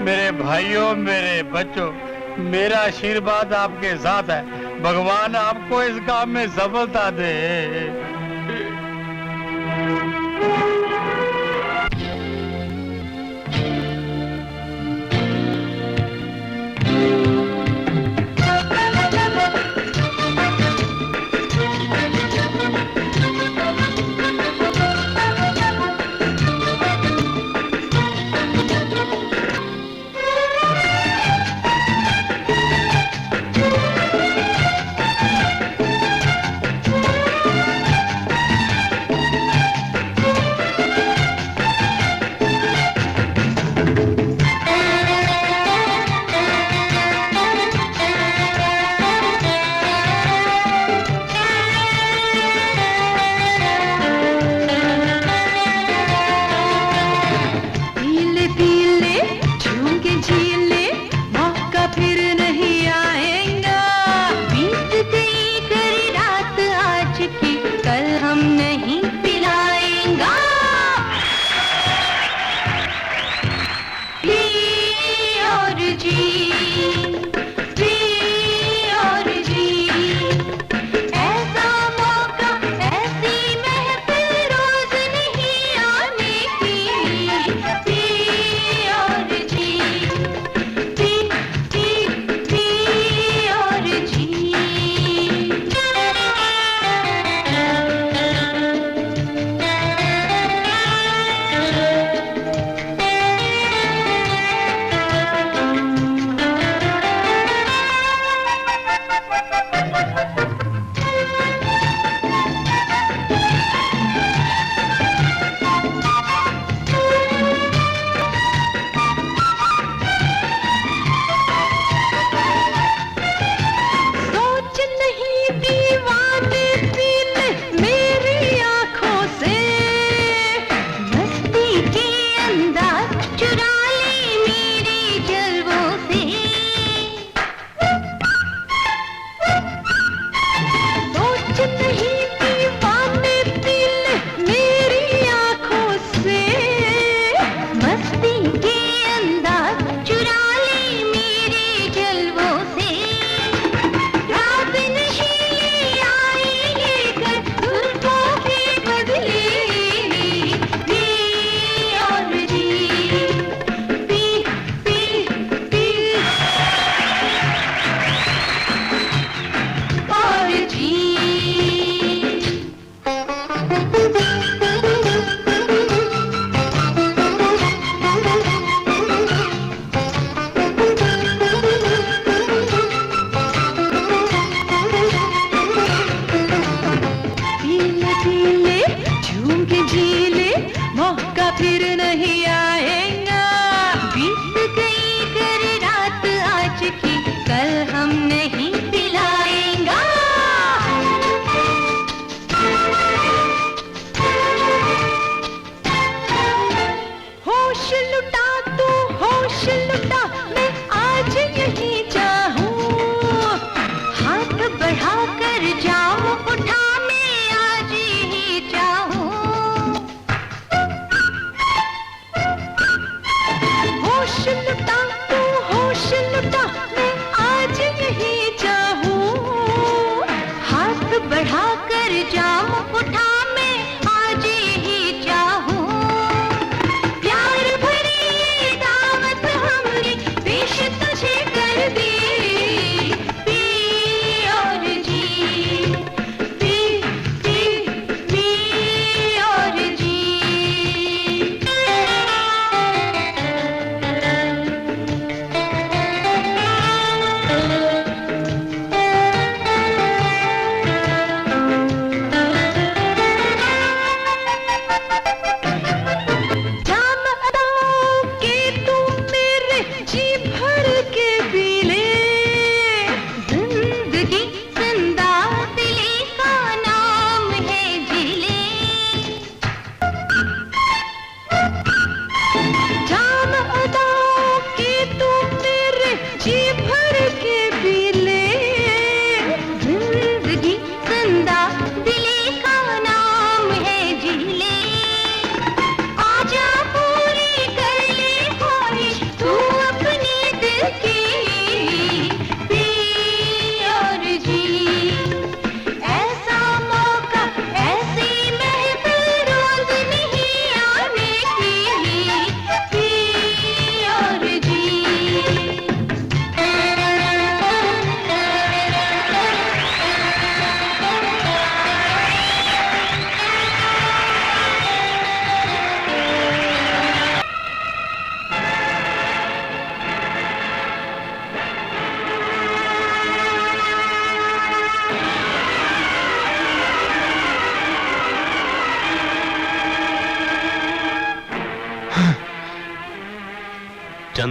[SPEAKER 2] मेरे भाइयों, मेरे बच्चों, मेरा आशीर्वाद आपके साथ है। भगवान आपको इस काम में सफलता दे।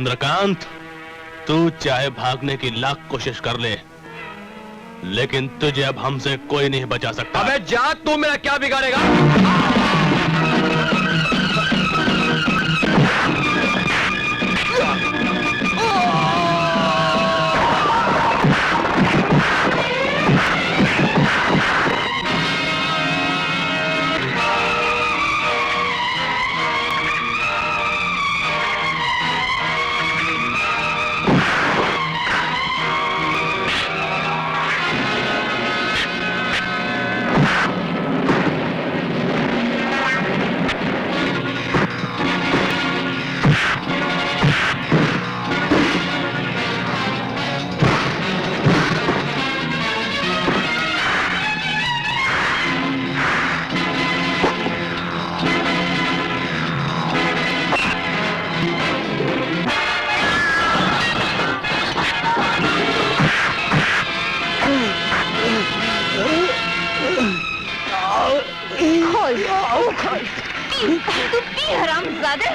[SPEAKER 1] चंद्रकांत, तू चाहे भागने की लाख कोशिश कर ले, लेकिन तुझे अब हमसे कोई नहीं बचा सकता।
[SPEAKER 4] अबे जा, तू मेरा क्या बिगाड़ेगा?
[SPEAKER 3] तू पी हरामजादे।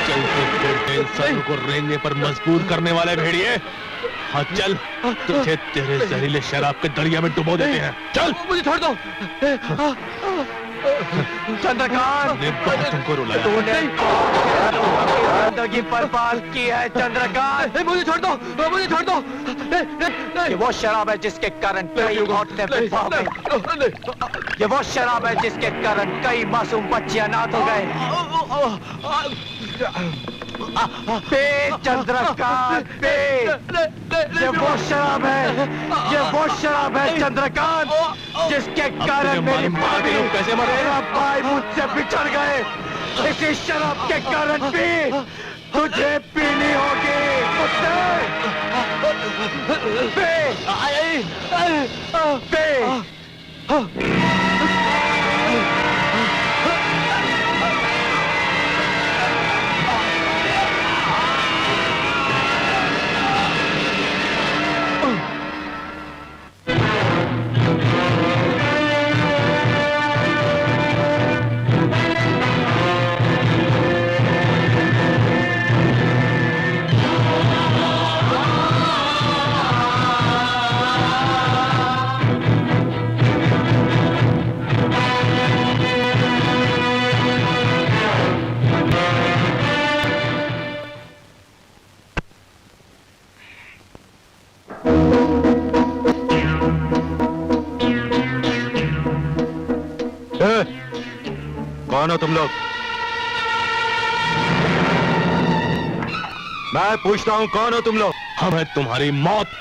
[SPEAKER 1] चलते फिरते इंसानों को रेंगने पर मजबूर करने वाले भेड़िए, हाँ चल, तुझे तेरे जहरीले शराब के दरिया में डुबो देते हैं। चल,
[SPEAKER 4] मुझे छोड़ दो। चंद्रकांत,
[SPEAKER 1] ने बहुत तुमको रुलाया।
[SPEAKER 4] तूने जिंदगी बर्बाद की है चंद्रकांत। मुझे छोड़ दो, मुझे छोड़ दो।
[SPEAKER 14] ये वो शराब है जिसके कारण कई औरतें विधवा हो गई। ये वो शराब है जिसके कारण कई मासूम बच्चियां अनाथ हो गए। पे चंद्रकांत, पे। ये वो शराब है, ये वो शराब है चंद्रकांत जिसके कारण मेरी माँ भी, मेरा भाई मुझसे बिछड़ गए। इसी शराब के कारण भी तुझे पीनी होगी। पे, पे।
[SPEAKER 8] कौन हो तुम लोग? मैं पूछता हूं, कौन हो तुम लोग?
[SPEAKER 1] हम हैं तुम्हारी मौत।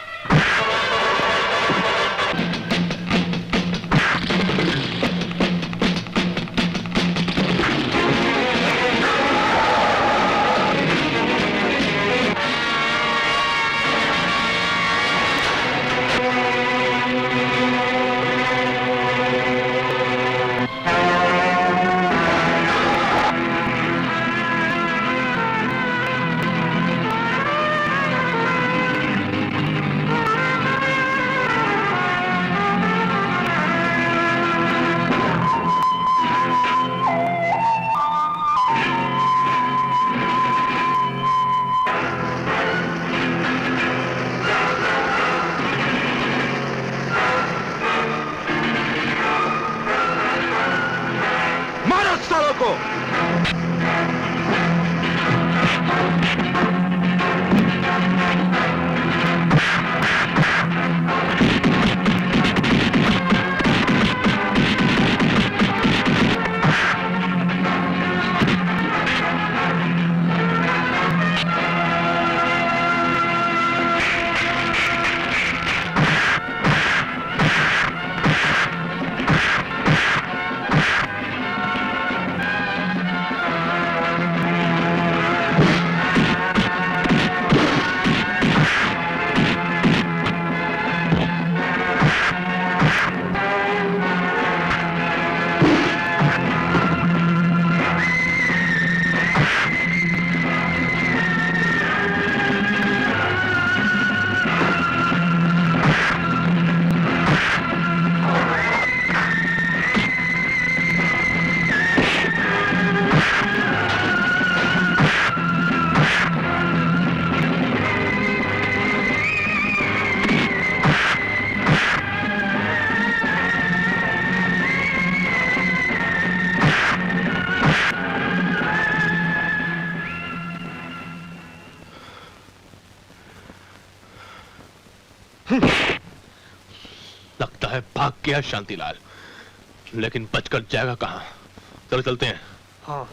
[SPEAKER 1] है भाग गया शांतिलाल, लेकिन बचकर जाएगा कहां? चलो चलते हैं।
[SPEAKER 5] हाँ।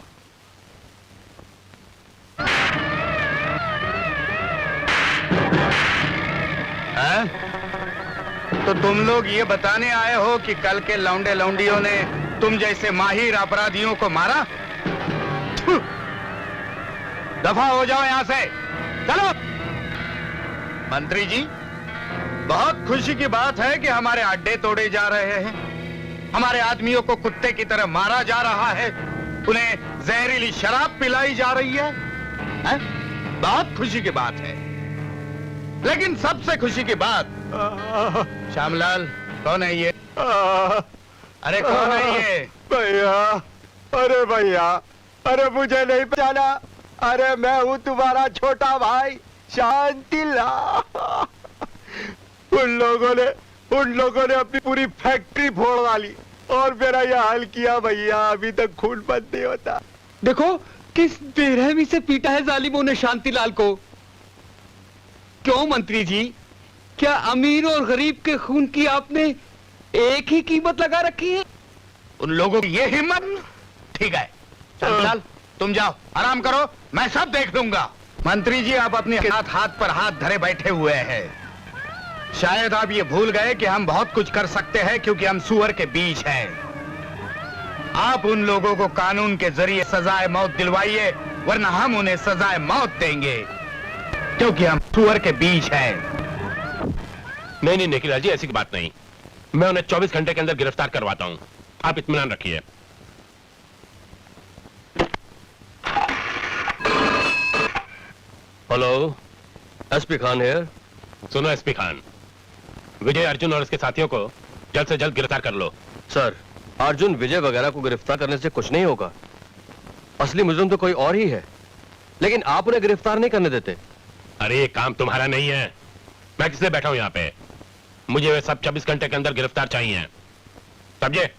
[SPEAKER 11] तो तुम लोग ये बताने आए हो कि कल के लौंडे लौंडियों ने तुम जैसे माहिर अपराधियों को मारा? दफा हो जाओ यहां से, चलो। मंत्री जी, बहुत खुशी की बात है कि हमारे अड्डे तोड़े जा रहे हैं, हमारे आदमियों को कुत्ते की तरह मारा जा रहा है, उन्हें जहरीली शराब पिलाई जा रही है? बहुत खुशी की बात है। लेकिन सबसे खुशी की बात, श्यामलाल, कौन है ये? अरे कौन है ये?
[SPEAKER 8] भैया, अरे भैया, अरे मुझे नहीं पहचाना? अरे मैं हूँ तुम्हारा छोटा भाई शांतिलाल। उन लोगों ने अपनी पूरी फैक्ट्री फोड़ डाली और मेरा यह हाल किया भैया, अभी तक खून बंद नहीं होता।
[SPEAKER 10] देखो किस बेरहमी से पीटा है जालिमों ने शांतिलाल को। क्यों मंत्री जी, क्या अमीर और गरीब के खून की आपने एक ही कीमत लगा रखी है?
[SPEAKER 11] उन लोगों की ये हिम्मत? ठीक है शांतिलाल, तुम जाओ, आराम करो, मैं सब देख लूंगा। मंत्री जी, आप अपने हाथ पर हाथ धरे बैठे हुए हैं। शायद आप ये भूल गए कि हम बहुत कुछ कर सकते हैं क्योंकि हम सुअर के बीच हैं। आप उन लोगों को कानून के जरिए सजाए मौत दिलवाइए, वरना हम उन्हें सजाए मौत देंगे क्योंकि हम सुअर के बीच हैं।
[SPEAKER 1] नहीं नहीं निखिलाल जी, ऐसी बात नहीं। मैं उन्हें 24 घंटे के अंदर गिरफ्तार करवाता हूं, आप इत्मीनान रखिए।
[SPEAKER 4] Hello, SP Khan here.
[SPEAKER 1] सुनो एसपी खान, विजय, अर्जुन और उसके साथियों को जल्द से जल्द गिरफ्तार कर लो।
[SPEAKER 4] सर, अर्जुन, विजय वगैरह को गिरफ्तार करने से कुछ नहीं होगा। असली मुजरिम तो कोई और ही है, लेकिन आप उन्हें गिरफ्तार नहीं करने देते।
[SPEAKER 1] अरे ये काम तुम्हारा नहीं है, मैं किसलिए बैठा हूं यहाँ पे? मुझे वे सब 24 घंटे के अंदर गिरफ्तार चाहिए, समझे?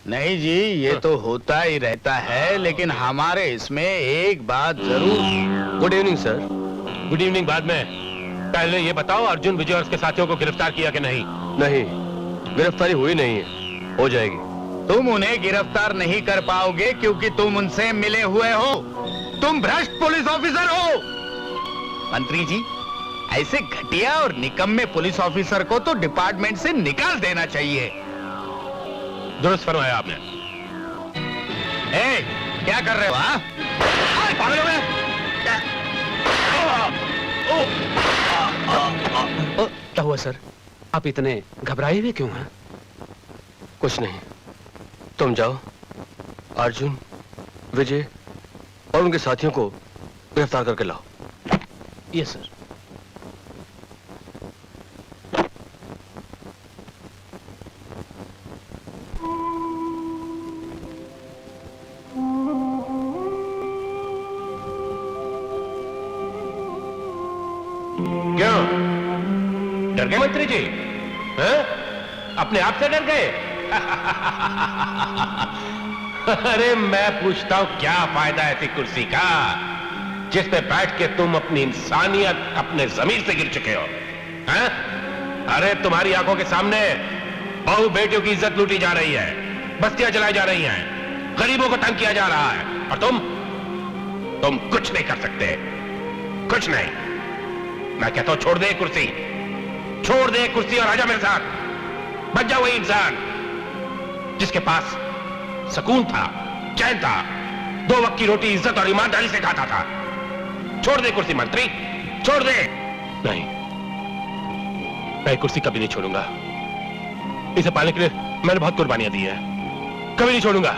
[SPEAKER 11] नहीं जी, ये तो होता ही रहता है, लेकिन हमारे इसमें एक बात जरूर।
[SPEAKER 4] Good evening sir.
[SPEAKER 1] Good evening बाद में, पहले ये बताओ अर्जुन, विजय और उसके साथियों को गिरफ्तार किया कि नहीं?
[SPEAKER 4] नहीं, गिरफ्तारी हुई नहीं है, हो जाएगी।
[SPEAKER 11] तुम उन्हें गिरफ्तार नहीं कर पाओगे क्योंकि तुम उनसे मिले हुए हो, तुम भ्रष्ट पुलिस ऑफिसर हो। मंत्री जी, ऐसे घटिया और निकम्मे पुलिस ऑफिसर को तो डिपार्टमेंट से निकाल देना चाहिए।
[SPEAKER 1] दुरुस्त फरमाया आपने।
[SPEAKER 11] ए, क्या कर रहे हो? हाँ? पागल हो गए?
[SPEAKER 10] क्या हुआ सर, आप इतने घबराए हुए क्यों हैं?
[SPEAKER 4] कुछ नहीं, तुम जाओ, अर्जुन, विजय और उनके साथियों को गिरफ्तार करके लाओ।
[SPEAKER 10] Yes sir.
[SPEAKER 1] क्यों डर गए मंत्री जी? हैं? अपने आप से डर गए? अरे मैं पूछता हूं, क्या फायदा ऐसी कुर्सी का जिस पे बैठ के तुम अपनी इंसानियत, अपने जमीर से गिर चुके हो? हैं? अरे तुम्हारी आंखों के सामने बहू बेटियों की इज्जत लूटी जा रही है, बस्तियां जलाई जा रही हैं, गरीबों को तंग किया जा रहा है, और तुम कुछ नहीं कर सकते, कुछ नहीं। मैं कहता हूं छोड़ दे कुर्सी, छोड़ दे कुर्सी और आजा मेरे साथ। बच जा वही इंसान जिसके पास सुकून था, चैन था, 2 वक्त की रोटी इज्जत और ईमानदारी से खाता था। छोड़ दे कुर्सी मंत्री, छोड़ दे। नहीं, मैं कुर्सी कभी नहीं छोड़ूंगा। इसे पाने के लिए मैंने बहुत कुर्बानियां दी है, कभी नहीं छोड़ूंगा।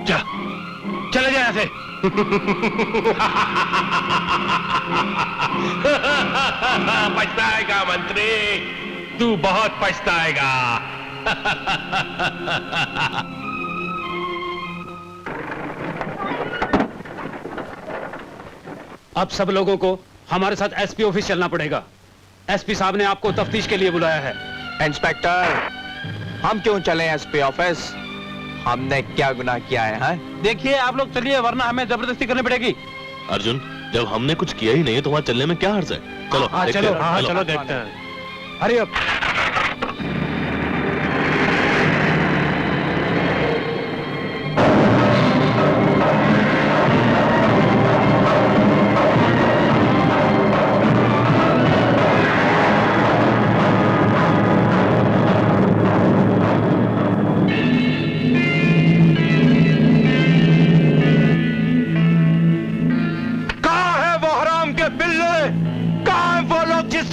[SPEAKER 1] जा, चले जा यहां से। पछताएगा मंत्री, तू बहुत पछताएगा।
[SPEAKER 10] अब सब लोगों को हमारे साथ एसपी ऑफिस चलना पड़ेगा। एसपी साहब ने आपको तफ्तीश के लिए बुलाया है।
[SPEAKER 14] इंस्पेक्टर, हम क्यों चले एसपी ऑफिस? हमने क्या गुनाह किया है?
[SPEAKER 2] देखिए आप लोग चलिए, वरना हमें जबरदस्ती करनी पड़ेगी।
[SPEAKER 1] अर्जुन, जब हमने कुछ किया ही नहीं है तो वहां चलने में क्या हर्ज है? चलो
[SPEAKER 5] चलो देखते हैं।
[SPEAKER 12] Hurry up.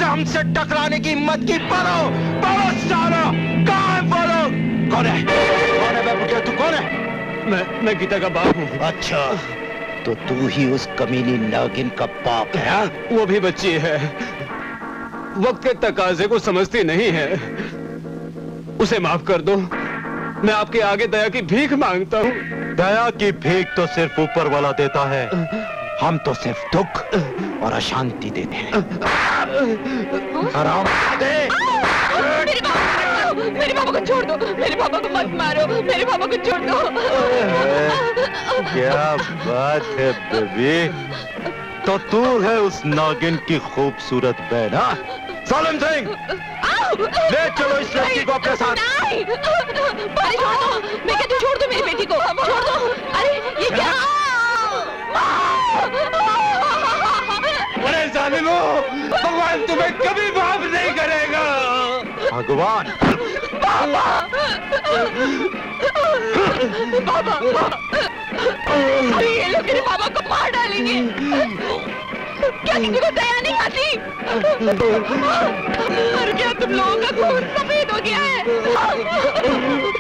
[SPEAKER 11] हमसे टकराने की हिम्मत की पढ़ो पढ़ो सालो। कहाँ है वो लोग? कौन है बेबुटिया? तू कौन है?
[SPEAKER 2] मैं गीता का बाप हूँ।
[SPEAKER 11] अच्छा, तो तू ही उस कमीनी नागिन का बाप है?
[SPEAKER 2] वो भी बच्ची है, वक्त के तकाजे को समझती नहीं है। उसे माफ कर दो, मैं आपके आगे दया की भीख मांगता हूँ।
[SPEAKER 8] दया की भीख तो सिर्फ ऊपर वाला देता है, हम तो सिर्फ दुख और अशांति देते हैं।
[SPEAKER 11] हराम दे।
[SPEAKER 13] मेरे पापा को छोड़ दो, मेरे पापा को मत मारो, मेरे पापा को छोड़ दो।
[SPEAKER 8] क्या बात है बेबी, तो तू है उस नागिन की खूबसूरत बहन? हाँ
[SPEAKER 11] सालिम सिंह, ले चलो इस लड़की को अपने साथ।
[SPEAKER 13] नहीं, अरे छोड़ दो, मैं कहती हूँ छोड़ दो मेरी बेटी को, छोड़ दो। अरे ये क्या?
[SPEAKER 2] अरे जालिमो, भगवान तुम्हें कभी माफ नहीं करेगा।
[SPEAKER 8] भगवान?
[SPEAKER 13] बाबा, अरे ये लोग मेरे बाबा को मार डालेंगे। क्या किसी को दया नहीं आती? और क्या तुम लोगों का खून सफेद हो गया है?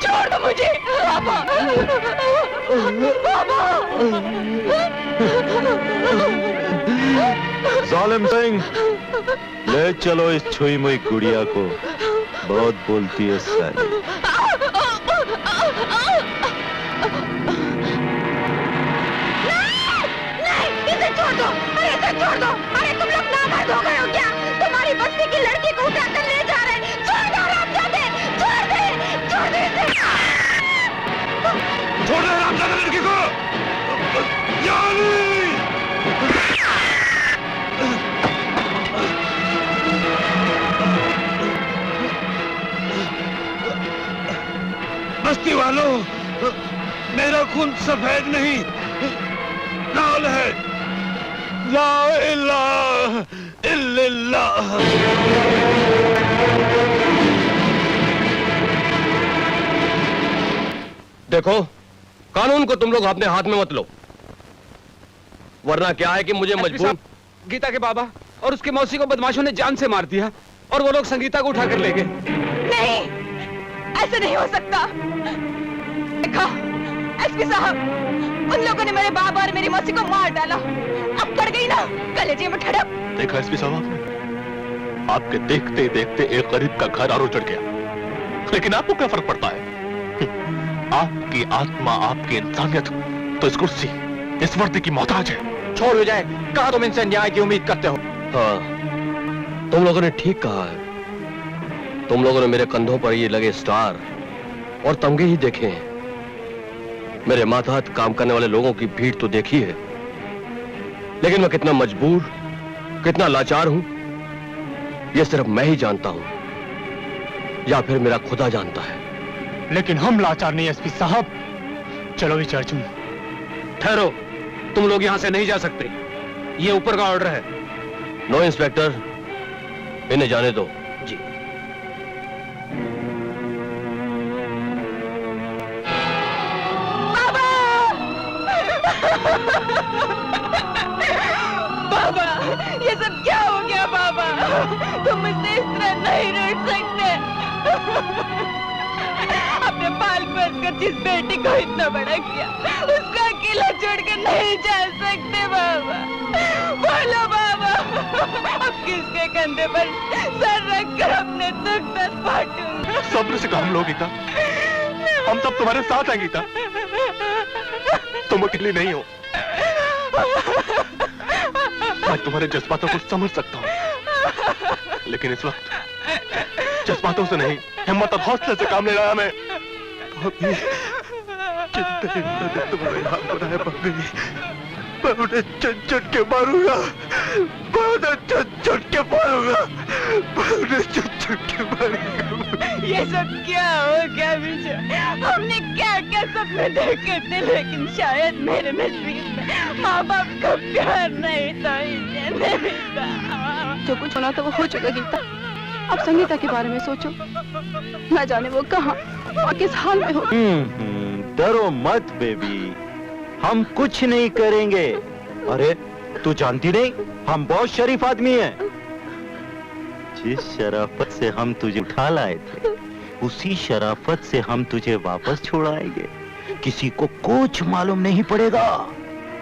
[SPEAKER 13] छोड़ दो मुझे बाबा, बाबा।
[SPEAKER 8] जालिम सिंह, ले चलो इस छुई मुई गुड़िया को, बहुत बोलती है साली।
[SPEAKER 3] नहीं, इसे छोड़ दो, अरे इसे छोड़ दो। अरे तुम लोग नामर्द हो गए हो क्या? तुम्हारी बस्ती की लड़की को उठाकर ले जा रहे हैं। छोड़ दो रामजादे, छोड़ दे इसे।
[SPEAKER 2] छोड़ दे रामजादा लड़की को। बस्ती वालों, मेरा खून सफेद नहीं लाल है। ला इलाहा इल्लल्लाह।
[SPEAKER 4] देखो, कानून को तुम लोग अपने हाथ में मत लो, वरना क्या है कि मुझे मजबूर।
[SPEAKER 10] गीता के बाबा और उसके मौसी को बदमाशों ने जान से मार दिया और वो लोग संगीता को उठाकर ले गए।
[SPEAKER 3] नहीं, ऐसे नहीं हो सकता। देखो एसपी साहब, उन लोगों ने मेरे बाबा और मेरी मौसी को मार डाला। अब कर गई ना कलेजे में ठड़प।
[SPEAKER 1] देखा एसपी साहब, आपके देखते देखते एक गरीब का घर और उजड़ गया, लेकिन आपको क्या फर्क पड़ता है? आपकी आत्मा, आपकी इंसानियत तो इस कुर्सी, इस वर्दी की मोहताज है।
[SPEAKER 14] छोड़ हो जाए, कहा तुम इनसे न्याय की उम्मीद करते हो?
[SPEAKER 4] हाँ, तुम लोगों ने ठीक कहा है। तुम लोगों ने मेरे कंधों पर ये लगे स्टार और तमगे ही देखे हैं। मेरे मातहत काम करने वाले लोगों की भीड़ तो देखी है, लेकिन मैं कितना मजबूर, कितना लाचार हूं, ये सिर्फ मैं ही जानता हूं, या फिर मेरा खुदा जानता है।
[SPEAKER 5] लेकिन हम लाचार नहीं एसपी साहब। चलो इस चर्च में।
[SPEAKER 10] ठहरो, तुम लोग यहाँ से नहीं जा सकते, ये ऊपर का ऑर्डर है।
[SPEAKER 4] नो इंस्पेक्टर, इन्हें जाने दो।
[SPEAKER 10] जी।
[SPEAKER 13] बाबा, ये सब क्या हो गया बाबा? तुम मुझसे इस तरह नहीं रूठ सकते। अपने पाल पोस कर जिस बेटी को इतना बड़ा किया, उसका अकेला छोड़कर नहीं जा सकते बाबा। बोलो बाबा, अब किसके कंधे पर सर रखकर अपने दुख दर्द बांटूं?
[SPEAKER 1] सब्र से काम लो गीता, हम सब तुम्हारे साथ हैं गीता, तुम अकेली नहीं हो। मैं तुम्हारे जज्बातों को समझ सकता हूँ, लेकिन इस वक्त जज्बातों से नहीं, हिम्मत और हौसले से काम ले रहा मैं। भाभी, तुम्हारे हाथ बनाए भाभी,
[SPEAKER 8] मैं उन्हें चुन चुन के मारूंगा, मैं उन्हें चुन चुन के मारूंगा, मैं उन्हें चुन चुन के मारूंगा।
[SPEAKER 13] ये सब क्या हो गया विजय? हमने क्या क्या सपने देखे थे, लेकिन शायद मेरे नसीब में माँ बाप का प्यार नहीं था, नहीं था।
[SPEAKER 3] जो कुछ होना था वो हो चुका गीता। अब संगीता के बारे में सोचो, न जाने वो कहाँ और किस हाल में हो।
[SPEAKER 8] डरो मत बेबी, हम कुछ नहीं करेंगे। अरे तू जानती नहीं, हम बहुत शरीफ आदमी हैं। जिस शराफत से हम तुझे उठा लाए थे, उसी शराफत से हम तुझे वापस छोड़ाएंगे। किसी को कुछ मालूम नहीं पड़ेगा।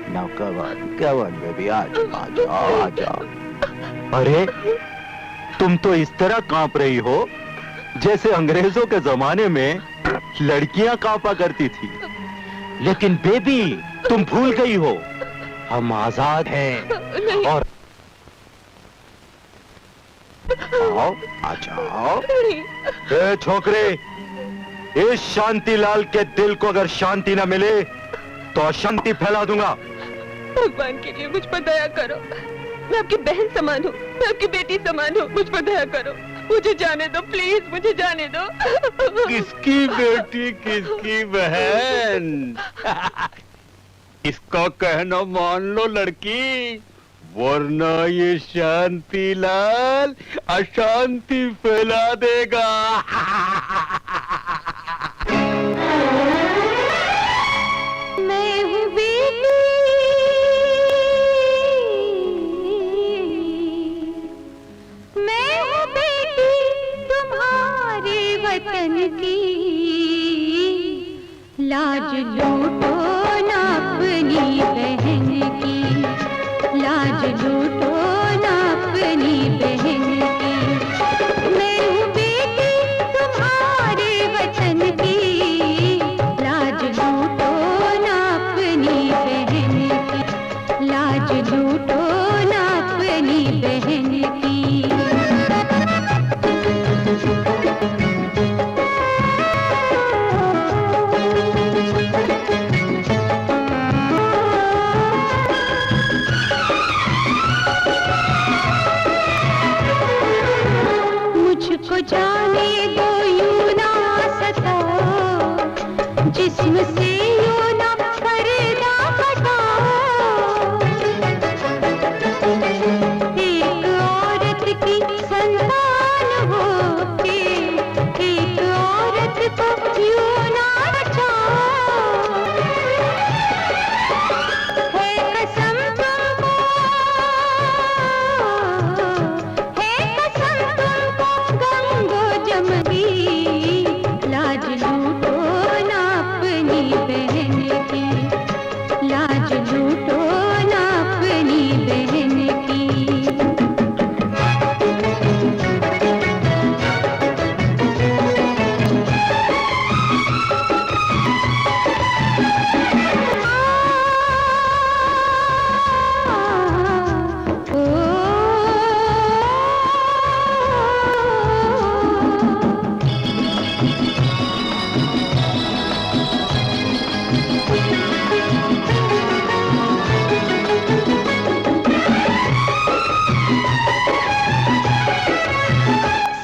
[SPEAKER 8] ना क्या बात बेबी, आ जा। अरे तुम तो इस तरह कांप रही हो जैसे अंग्रेजों के जमाने में लड़कियां कांपा करती थी। लेकिन बेबी, तुम भूल गई हो, हम आजाद हैं। और आओ, आ जाओ। ए छोकरे, इस शांतिलाल के दिल को अगर शांति न मिले तो अशांति फैला दूंगा।
[SPEAKER 13] भगवान के लिए मुझ पर दया करो। मैं आपकी बहन समान हूँ, मैं आपकी बेटी समान हूँ। मुझ पर दया करो, मुझे जाने दो प्लीज, मुझे जाने दो।
[SPEAKER 2] किसकी बेटी, किसकी बहन? इसका कहना मान लो लड़की, वरना ये शांतिलाल अशांति फैला देगा।
[SPEAKER 6] मैं हूँ बेटी, मैं हूँ बेटी तुम्हारे वतन की। लाज लूटो ना अपनी बहन की, लाज लूटो ना अपनी बहन की। मैं हूँ बेटी तुम्हारे वतन की, लाज लूटो ना अपनी बहन की, लाज लूटो ना अपनी बहन की। मुझको जाने दो यूं ना सताओ, जिस्म से यूं ना पर्दा हटाओ। एक औरत की संतान हो के एक औरत को यूं ना बचाओ। है कसम तुमको, है कसम तुमको गंगो जमगी। लाज लूटो ना अपनी बहन की, लाज लूटो ना अपनी बहन की।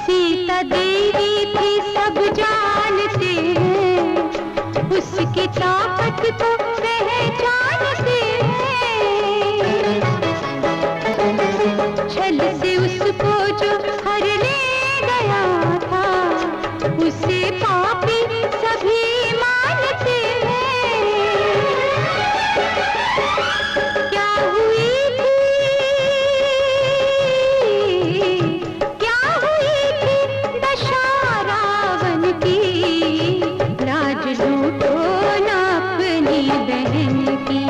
[SPEAKER 6] सीता देवी थी सब जानते हैं, उसकी ताकत को पहचानते हैं। छल से उसको जो हर ले गया था, उसे पापी सभी मानते हैं। क्या हुई थी, क्या हुई थी दशा रावण की। लाज लूटो ना अपनी बहन की,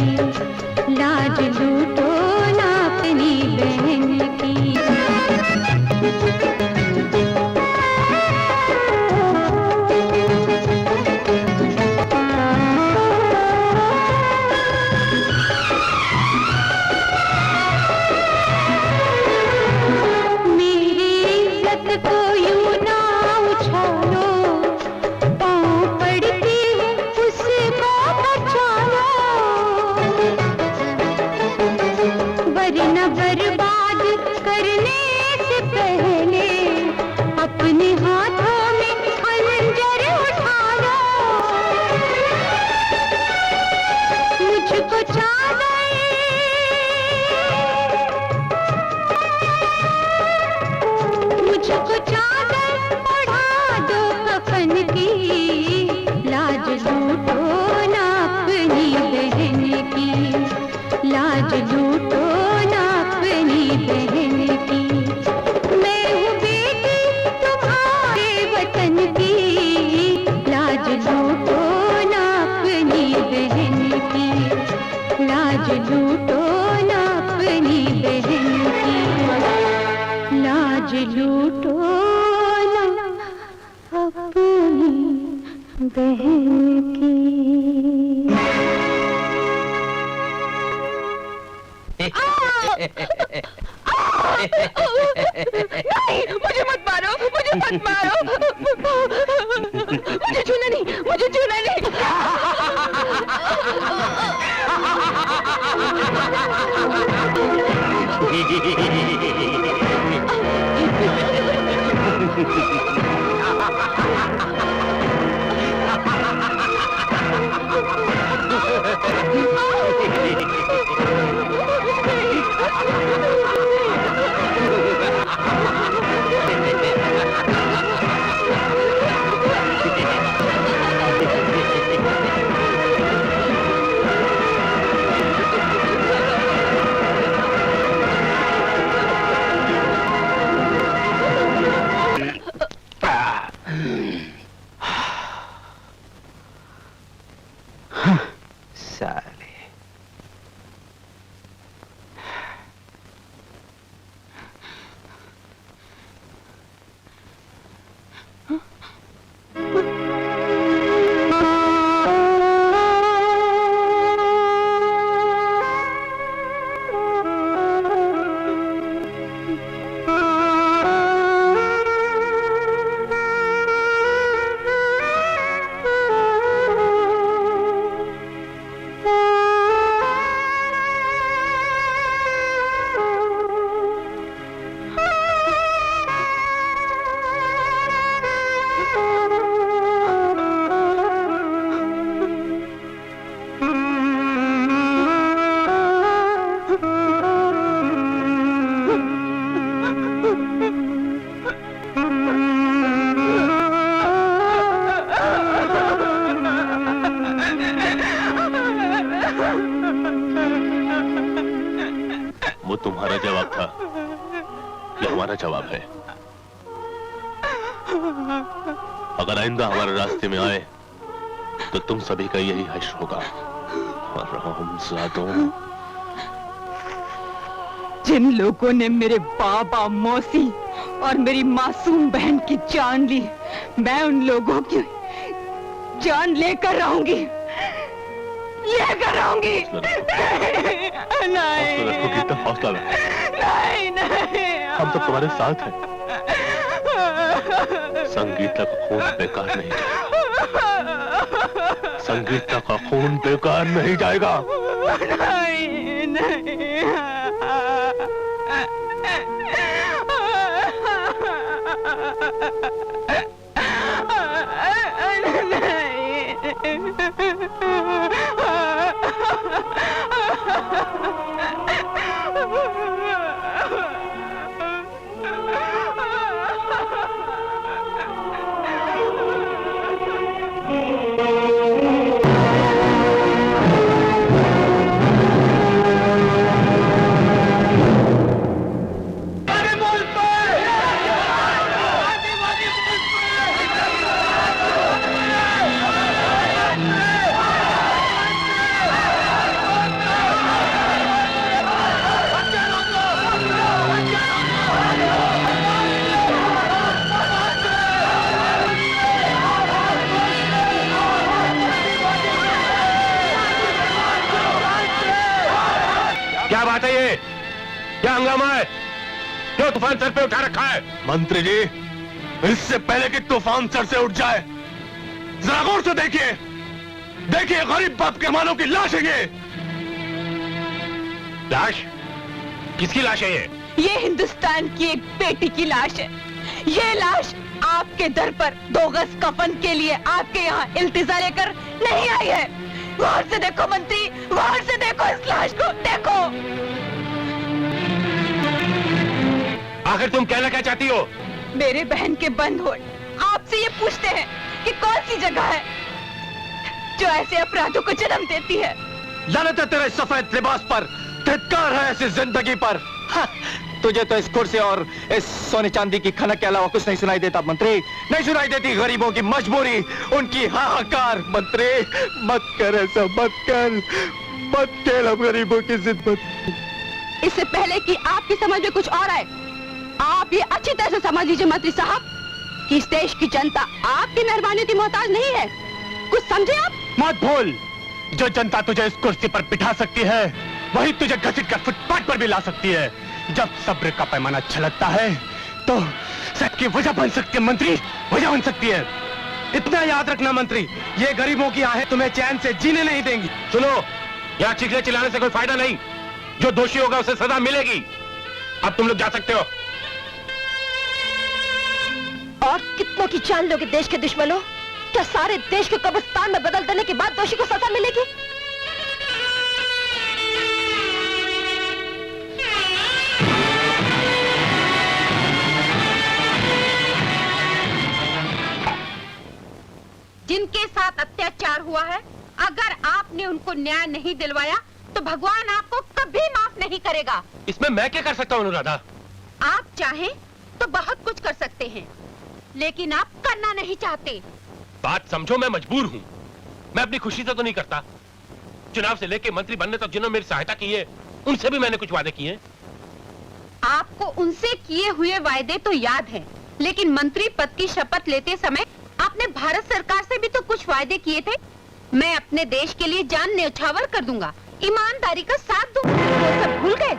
[SPEAKER 6] बहन की।
[SPEAKER 3] नहीं, मुझे मत मारो, मुझे मत मारो। मुझे छूना नहीं, मुझे छूना नहीं।
[SPEAKER 11] साले
[SPEAKER 1] वो तुम्हारा जवाब था, ये हमारा जवाब है। अगर आइंदा हमारे रास्ते में आए तो तुम सभी का यही हश्र होगा। और हरामजादों,
[SPEAKER 13] जिन लोगों ने मेरे बाबा, मौसी और मेरी मासूम बहन की जान ली, मैं उन लोगों की जान लेकर रहूंगी, लेकर रहूंगी। नहीं,
[SPEAKER 1] हौसला रखो।
[SPEAKER 13] नहीं, नहीं,
[SPEAKER 1] हम तो तुम्हारे साथ हैं। संगीता का खून बेकार नहीं जाएगा। संगीता का खून बेकार नहीं जाएगा।
[SPEAKER 13] नहीं, नहीं।
[SPEAKER 2] क्या बात है ये? क्या हंगामा है? क्यों तूफान सर पे उठा रखा है?
[SPEAKER 1] मंत्री जी, इससे पहले कि तूफान सर से उठ जाए, जरा गौर से देखिए। देखिए, गरीब बाप के मानों की लाश है ये।
[SPEAKER 2] लाश? किसकी लाश है ये?
[SPEAKER 13] ये हिंदुस्तान की एक बेटी की लाश है। ये लाश आपके दर पर 2 गज कफन के लिए आपके यहाँ इल्तिजा लेकर नहीं आई है। गौर से देखो मंत्री, गौर से देखो इस लाश को, देखो।
[SPEAKER 2] आखिर तुम कहना क्या चाहती हो?
[SPEAKER 13] मेरे बहन के बंद हो आपसे ये पूछते हैं कि कौन सी जगह है जो ऐसे अपराधों को जन्म देती है।
[SPEAKER 11] लानत है तेरे सफेद लिबास पर, धिक्कार है ऐसी जिंदगी पर। हाँ, तुझे तो इस कुर्सी और इस सोने चांदी की खनक के अलावा कुछ नहीं सुनाई देता मंत्री। नहीं सुनाई देती गरीबों की मजबूरी, उनकी हाहाकार। मंत्री मत कर ऐसा, मत कर, मत खेल हम गरीबों की जिद।
[SPEAKER 3] इससे पहले कि आपकी समझ में कुछ और आए, आप ये अच्छी तरह से समझ लीजिए मंत्री साहब कि इस देश की जनता आपकी मेहरबानियों की मोहताज नहीं है। कुछ समझे आप?
[SPEAKER 5] मत भूल, जो जनता तुझे इस कुर्सी पर बिठा सकती है वही तुझे घसीट कर फुटपाथ पर भी ला सकती है। जब सब्र का पैमाना छलकता है तो सबकी वजह बन सकती है मंत्री, वजह बन सकती है। इतना याद रखना मंत्री, ये गरीबों की आहें तुम्हें चैन से जीने नहीं देंगी।
[SPEAKER 2] सुनो, यहाँ चीखने चिल्लाने से कोई फायदा नहीं। जो दोषी होगा उसे सजा मिलेगी। अब तुम लोग जा सकते हो।
[SPEAKER 3] और कितनों की जान लोगे देश के दुश्मनों? क्या सारे देश को कब्रिस्तान में बदल देने के बाद दोषी को सजा मिलेगी? जिनके साथ अत्याचार हुआ है, अगर आपने उनको न्याय नहीं दिलवाया तो भगवान आपको कभी माफ नहीं करेगा।
[SPEAKER 2] इसमें मैं क्या कर सकता हूँ अनुराधा?
[SPEAKER 3] आप चाहें तो बहुत कुछ कर सकते हैं, लेकिन आप करना नहीं चाहते।
[SPEAKER 2] बात समझो, मैं मजबूर हूँ। मैं अपनी खुशी से तो नहीं करता। चुनाव से लेके मंत्री बनने तक जिन्होंने मेरी सहायता की है, उनसे भी मैंने कुछ वादे किए।
[SPEAKER 3] आपको उनसे किए हुए वायदे तो याद हैं, लेकिन मंत्री पद की शपथ लेते समय आपने भारत सरकार से भी तो कुछ वायदे किए थे। मैं अपने देश के लिए जान न्यौछावर कर दूंगा, ईमानदारी का साथ दूंगा। वो सब भूल गए?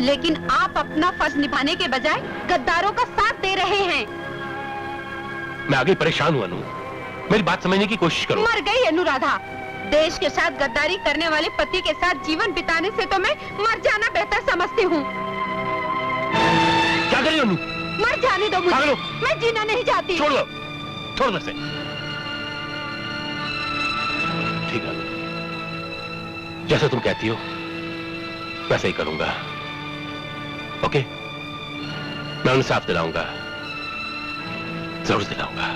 [SPEAKER 3] लेकिन आप अपना फर्ज निभाने के बजाय गद्दारों का साथ दे रहे हैं।
[SPEAKER 2] मैं आगे परेशान हूँ अनु, मेरी बात समझने की कोशिश करो।
[SPEAKER 3] मर गई अनुराधा। देश के साथ गद्दारी करने वाले पति के साथ जीवन बिताने से तो मैं मर जाना बेहतर समझती हूँ।
[SPEAKER 2] क्या करी अनु?
[SPEAKER 3] मर जाने दो मुझे, मैं जीना नहीं चाहती।
[SPEAKER 2] छोड़ दो, छोड़ दो इसे। ठीक है, जैसे तुम कहती हो वैसे ही करूंगा। ओके, मैं उन्हें साफ दिलाऊंगा, जरूर दिलाऊंगा।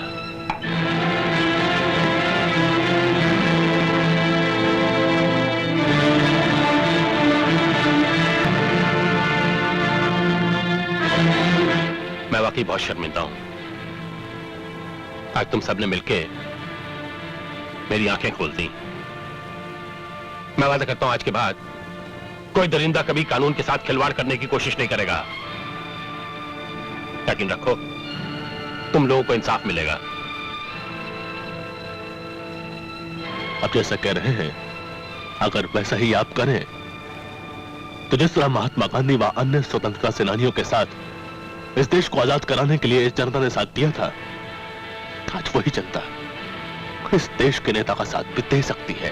[SPEAKER 2] मैं वाकई बहुत शर्मिंदा हूं। आज तुम सबने मिलके मेरी आंखें खोल दी। मैं वादा करता हूं आज के बाद कोई दरिंदा कभी कानून के साथ खिलवाड़ करने की कोशिश नहीं करेगा। यकीन रखो, तुम लोगों को इंसाफ मिलेगा।
[SPEAKER 1] अब जैसा कह रहे हैं, अगर वैसा ही आप करें तो जिस तरह महात्मा गांधी व अन्य स्वतंत्रता सेनानियों के साथ इस देश को आजाद कराने के लिए इस जनता ने साथ दिया था, आज वही जनता इस देश के नेता का साथ भी दे सकती है,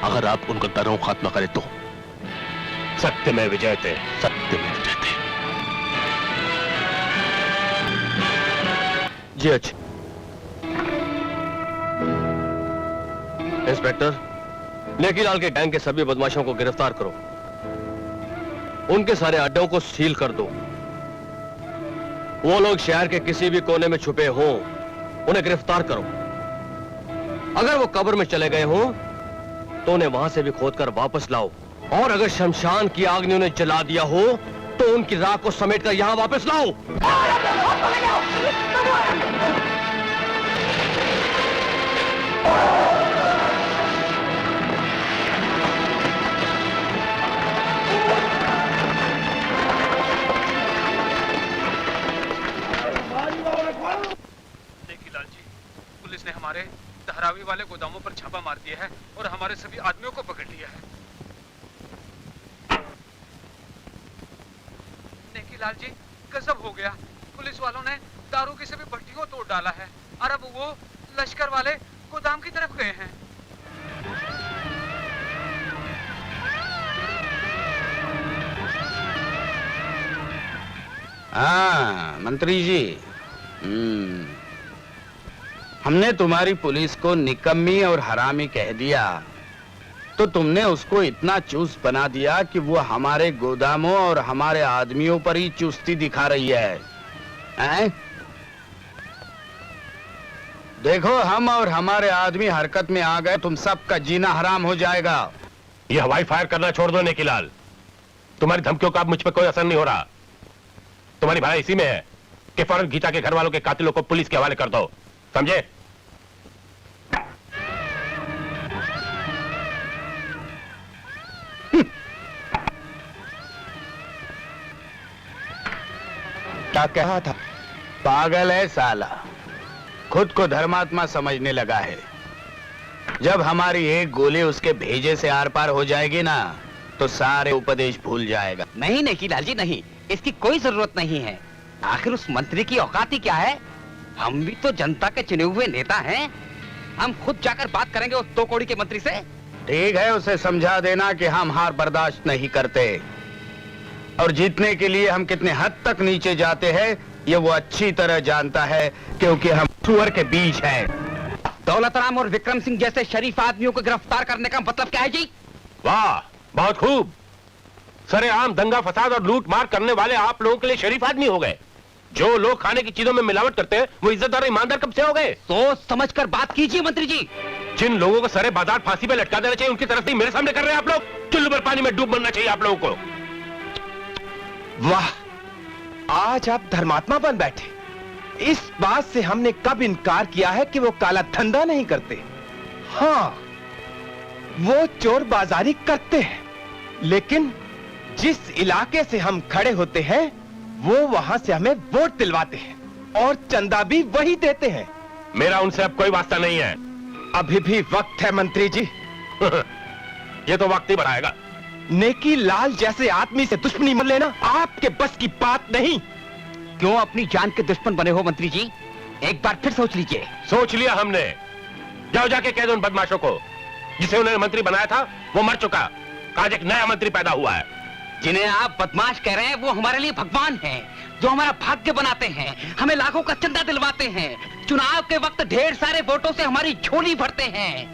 [SPEAKER 1] अगर आप उन गद्दारों को खात्मा करें तो।
[SPEAKER 2] सत्य में विजयते,
[SPEAKER 1] सत्य में विजयते।
[SPEAKER 4] जी अच्छा। इंस्पेक्टर, नेकीलाल के गैंग के सभी बदमाशों को गिरफ्तार करो। उनके सारे अड्डों को सील कर दो। वो लोग शहर के किसी भी कोने में छुपे हों, उन्हें गिरफ्तार करो। अगर वो कब्र में चले गए हों तो उन्हें वहां से भी खोदकर वापस लाओ। और अगर शमशान की आग ने उन्हें जला दिया हो तो उनकी राख को समेटकर यहां वापस लाओ।
[SPEAKER 2] नेकीलाल जी, पुलिस ने हमारे धारावी वाले गोदामों पर छापा मार दिया है और हमारे सभी आदमियों को पकड़ लिया है। नेकीलाल जी, गजब हो गया। पुलिस वालों ने दारू की सभी भट्टी को तोड़ डाला है और अब वो लश्कर वाले गोदाम की तरफ गए हैं।
[SPEAKER 11] हाँ मंत्री जी, हमने तुम्हारी पुलिस को निकम्मी और हरामी कह दिया तो तुमने उसको इतना चुस्त बना दिया कि वो हमारे गोदामों और हमारे आदमियों पर ही चुस्ती दिखा रही है, हैं? देखो, हम और हमारे आदमी हरकत में आ गए, तुम सबका जीना हराम हो जाएगा।
[SPEAKER 2] ये हवाई फायर करना छोड़ दो नेकीलाल। तुम्हारी धमकियों का अब मुझ पर कोई असर नहीं हो रहा। तुम्हारी भलाई इसी में है कि फौरन गीता के घर वालों के कातिलों को पुलिस के हवाले कर दो, समझे?
[SPEAKER 11] क्या कहा था? पागल है साला, खुद को धर्मात्मा समझने लगा है। जब हमारी एक गोली उसके भेजे से आर पार हो जाएगी ना, तो सारे उपदेश भूल जाएगा।
[SPEAKER 10] नहीं नहीं लाल जी नहीं, इसकी कोई जरूरत नहीं है। आखिर उस मंत्री की औकात ही क्या है? हम भी तो जनता के चुने हुए नेता हैं। हम खुद जाकर बात करेंगे उस 2 कौड़ी के मंत्री से।
[SPEAKER 11] ठीक है, उसे समझा देना कि हम हार बर्दाश्त नहीं करते और जीतने के लिए हम कितने हद तक नीचे जाते हैं ये वो अच्छी तरह जानता है, क्योंकि हम सुअर के बीज हैं।
[SPEAKER 10] दौलतराम और विक्रम सिंह जैसे शरीफ आदमियों को गिरफ्तार करने का मतलब क्या है जी?
[SPEAKER 15] वाह, बहुत खूब। सरेआम दंगा फसाद और लूट मार करने वाले आप लोगों के लिए शरीफ आदमी हो गए। जो लोग खाने की चीजों में मिलावट करते हैं वो इज्जतदार और ईमानदार कब से हो गए?
[SPEAKER 10] सोच समझकर बात कीजिए मंत्री जी।
[SPEAKER 15] जिन लोगों को सरे बाजार फांसी पे लटका देना चाहिए उनकी तरफ से मेरे सामने कर रहे हैं आप लोग। चुल्लू पर पानी में डूब मरना चाहिए आप लोगों को।
[SPEAKER 12] वाह, आज आप धर्मात्मा बन बैठे। इस बात से हमने कब इनकार किया है कि वो काला धंधा नहीं करते। हाँ, वो चोर बाजारी करते हैं, लेकिन जिस इलाके से हम खड़े होते हैं वो वहां से हमें वोट दिलवाते हैं और चंदा भी वही देते हैं।
[SPEAKER 15] मेरा उनसे अब कोई वास्ता नहीं है।
[SPEAKER 12] अभी भी वक्त है मंत्री जी।
[SPEAKER 15] ये तो वक्त ही बढ़ाएगा।
[SPEAKER 12] नेकी लाल जैसे आदमी से दुश्मनी मत लेना आपके बस की बात नहीं।
[SPEAKER 10] क्यों अपनी जान के दुश्मन बने हो मंत्री जी? एक बार फिर सोच लीजिए।
[SPEAKER 15] सोच लिया हमने। जाओ जाके कह दो उन बदमाशों को जिसे उन्होंने मंत्री बनाया था वो मर चुका। आज एक नया मंत्री पैदा हुआ है।
[SPEAKER 10] जिन्हें आप बदमाश कह रहे हैं वो हमारे लिए भगवान हैं, जो हमारा भाग्य बनाते हैं, हमें लाखों का चंदा दिलवाते हैं, चुनाव के वक्त ढेर सारे वोटों से हमारी झोली भरते हैं,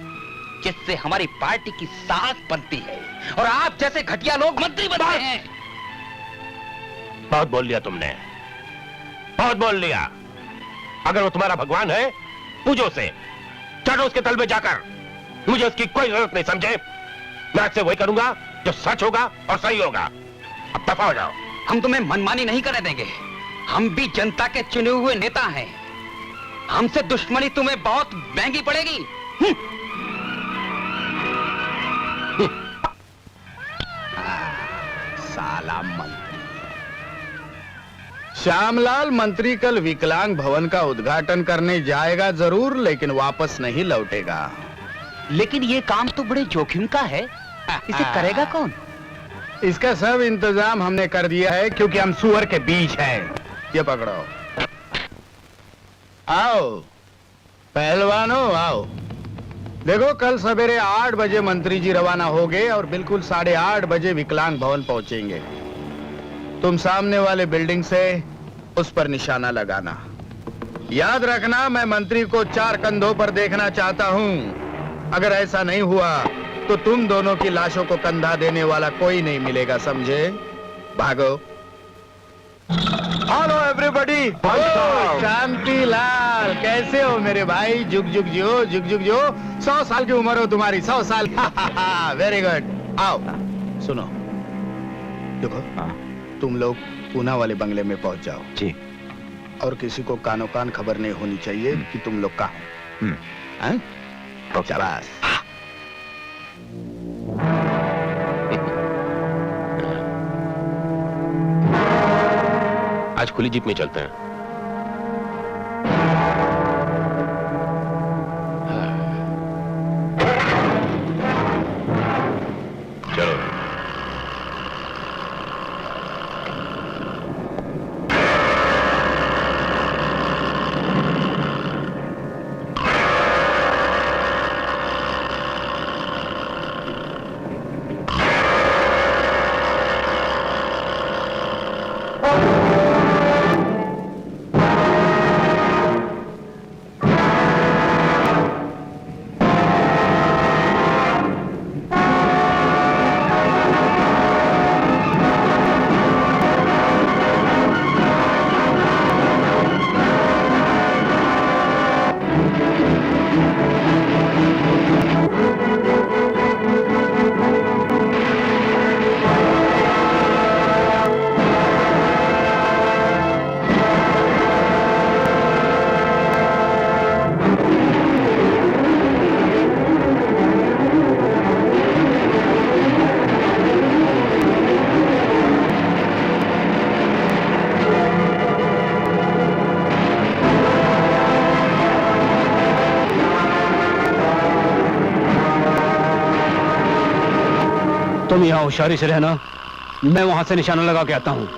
[SPEAKER 10] जिससे हमारी पार्टी की साख बनती है और आप जैसे घटिया लोग मंत्री बनते हैं।
[SPEAKER 15] बहुत बोल लिया तुमने, बहुत बोल लिया। अगर वो तुम्हारा भगवान है पूजो उसे, चढ़ो उसके तल में जाकर। मुझे उसकी कोई जरूरत नहीं, समझे? मैं आज से वही करूंगा जो सच होगा और सही होगा। अब दफा हो जाओ।
[SPEAKER 10] हम तुम्हें मनमानी नहीं करने देंगे। हम भी जनता के चुने हुए नेता हैं। हमसे दुश्मनी तुम्हें बहुत महंगी पड़ेगी।
[SPEAKER 11] साला मंत्री। श्यामलाल मंत्री कल विकलांग भवन का उद्घाटन करने जाएगा जरूर, लेकिन वापस नहीं लौटेगा।
[SPEAKER 10] लेकिन ये काम तो बड़े जोखिम का है, इसे करेगा कौन?
[SPEAKER 11] इसका सब इंतजाम हमने कर दिया है, क्योंकि हम सुअर के बीज हैं। ये पकड़ो। आओ पहलवानों, आओ। देखो, कल सवेरे 8 बजे मंत्री जी रवाना हो गए और बिल्कुल 8:30 बजे विकलांग भवन पहुंचेंगे। तुम सामने वाले बिल्डिंग से उस पर निशाना लगाना। याद रखना, मैं मंत्री को 4 कंधों पर देखना चाहता हूं। अगर ऐसा नहीं हुआ तो तुम दोनों की लाशों को कंधा देने वाला कोई नहीं मिलेगा, समझे? भागो। Hello everybody. शांति लाल, कैसे हो मेरे भाई? जुग जुग जियो, जुग जुग जियो। 100 साल की उम्र हो तुम्हारी, 100 साल। Very good. आओ सुनो, देखो, तुम लोग पूना वाले बंगले में पहुंच जाओ जी, और किसी को कानो कान खबर नहीं होनी चाहिए कि तुम लोग कहाँ हैं। शाबाश।
[SPEAKER 15] आज खुली जीप में चलते हैं। चलो।
[SPEAKER 2] तुम यहाँ होशियारी से रहना, मैं वहां से निशाना लगा के आता हूँ।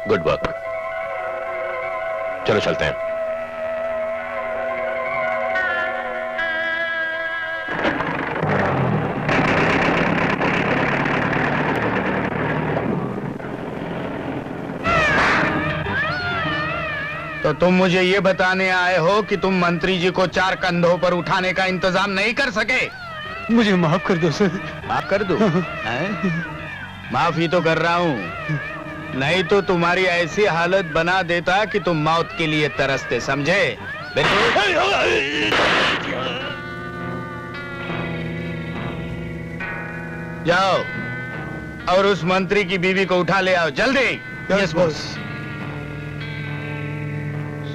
[SPEAKER 15] Good work. चलो चलते हैं।
[SPEAKER 11] तो तुम मुझे ये बताने आए हो कि तुम मंत्री जी को 4 कंधों पर उठाने का इंतजाम नहीं कर सके?
[SPEAKER 2] मुझे माफ कर दो सर।
[SPEAKER 11] माफ कर दूं? हैं? माफी तो कर रहा हूँ, नहीं तो तुम्हारी ऐसी हालत बना देता कि तुम मौत के लिए तरसते, समझे? जाओ और उस मंत्री की बीवी को उठा ले आओ, जल्दी। Yes boss.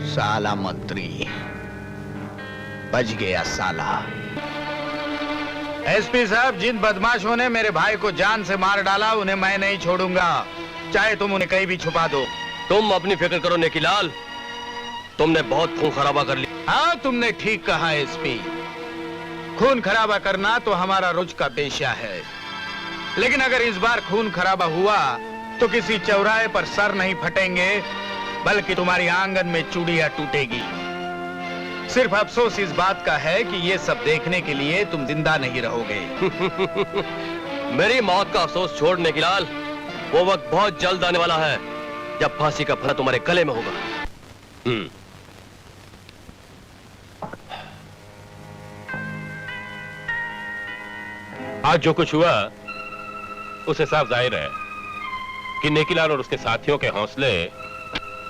[SPEAKER 11] साला मंत्री बच गया साला। एसपी साहब, जिन बदमाशों ने मेरे भाई को जान से मार डाला उन्हें मैं नहीं छोड़ूंगा, चाहे तुम उन्हें कहीं भी छुपा दो।
[SPEAKER 4] तुम अपनी फिक्र करो नेकीलाल, तुमने बहुत खून खराबा कर लिया।
[SPEAKER 11] हाँ, तुमने ठीक कहा एसपी, खून खराबा करना तो हमारा रोज का पेशा है, लेकिन अगर इस बार खून खराबा हुआ तो किसी चौराहे पर सर नहीं फटेंगे, बल्कि तुम्हारी आंगन में चूड़ियां टूटेगी। सिर्फ अफसोस इस बात का है कि ये सब देखने के लिए तुम जिंदा नहीं रहोगे।
[SPEAKER 4] मेरी मौत का अफसोस छोड़ नेकीलाल, वो वक्त बहुत जल्द आने वाला है जब फांसी का फंदा तुम्हारे गले में होगा।
[SPEAKER 15] आज जो कुछ हुआ उसे साफ जाहिर है कि नेकीलाल और उसके साथियों के हौसले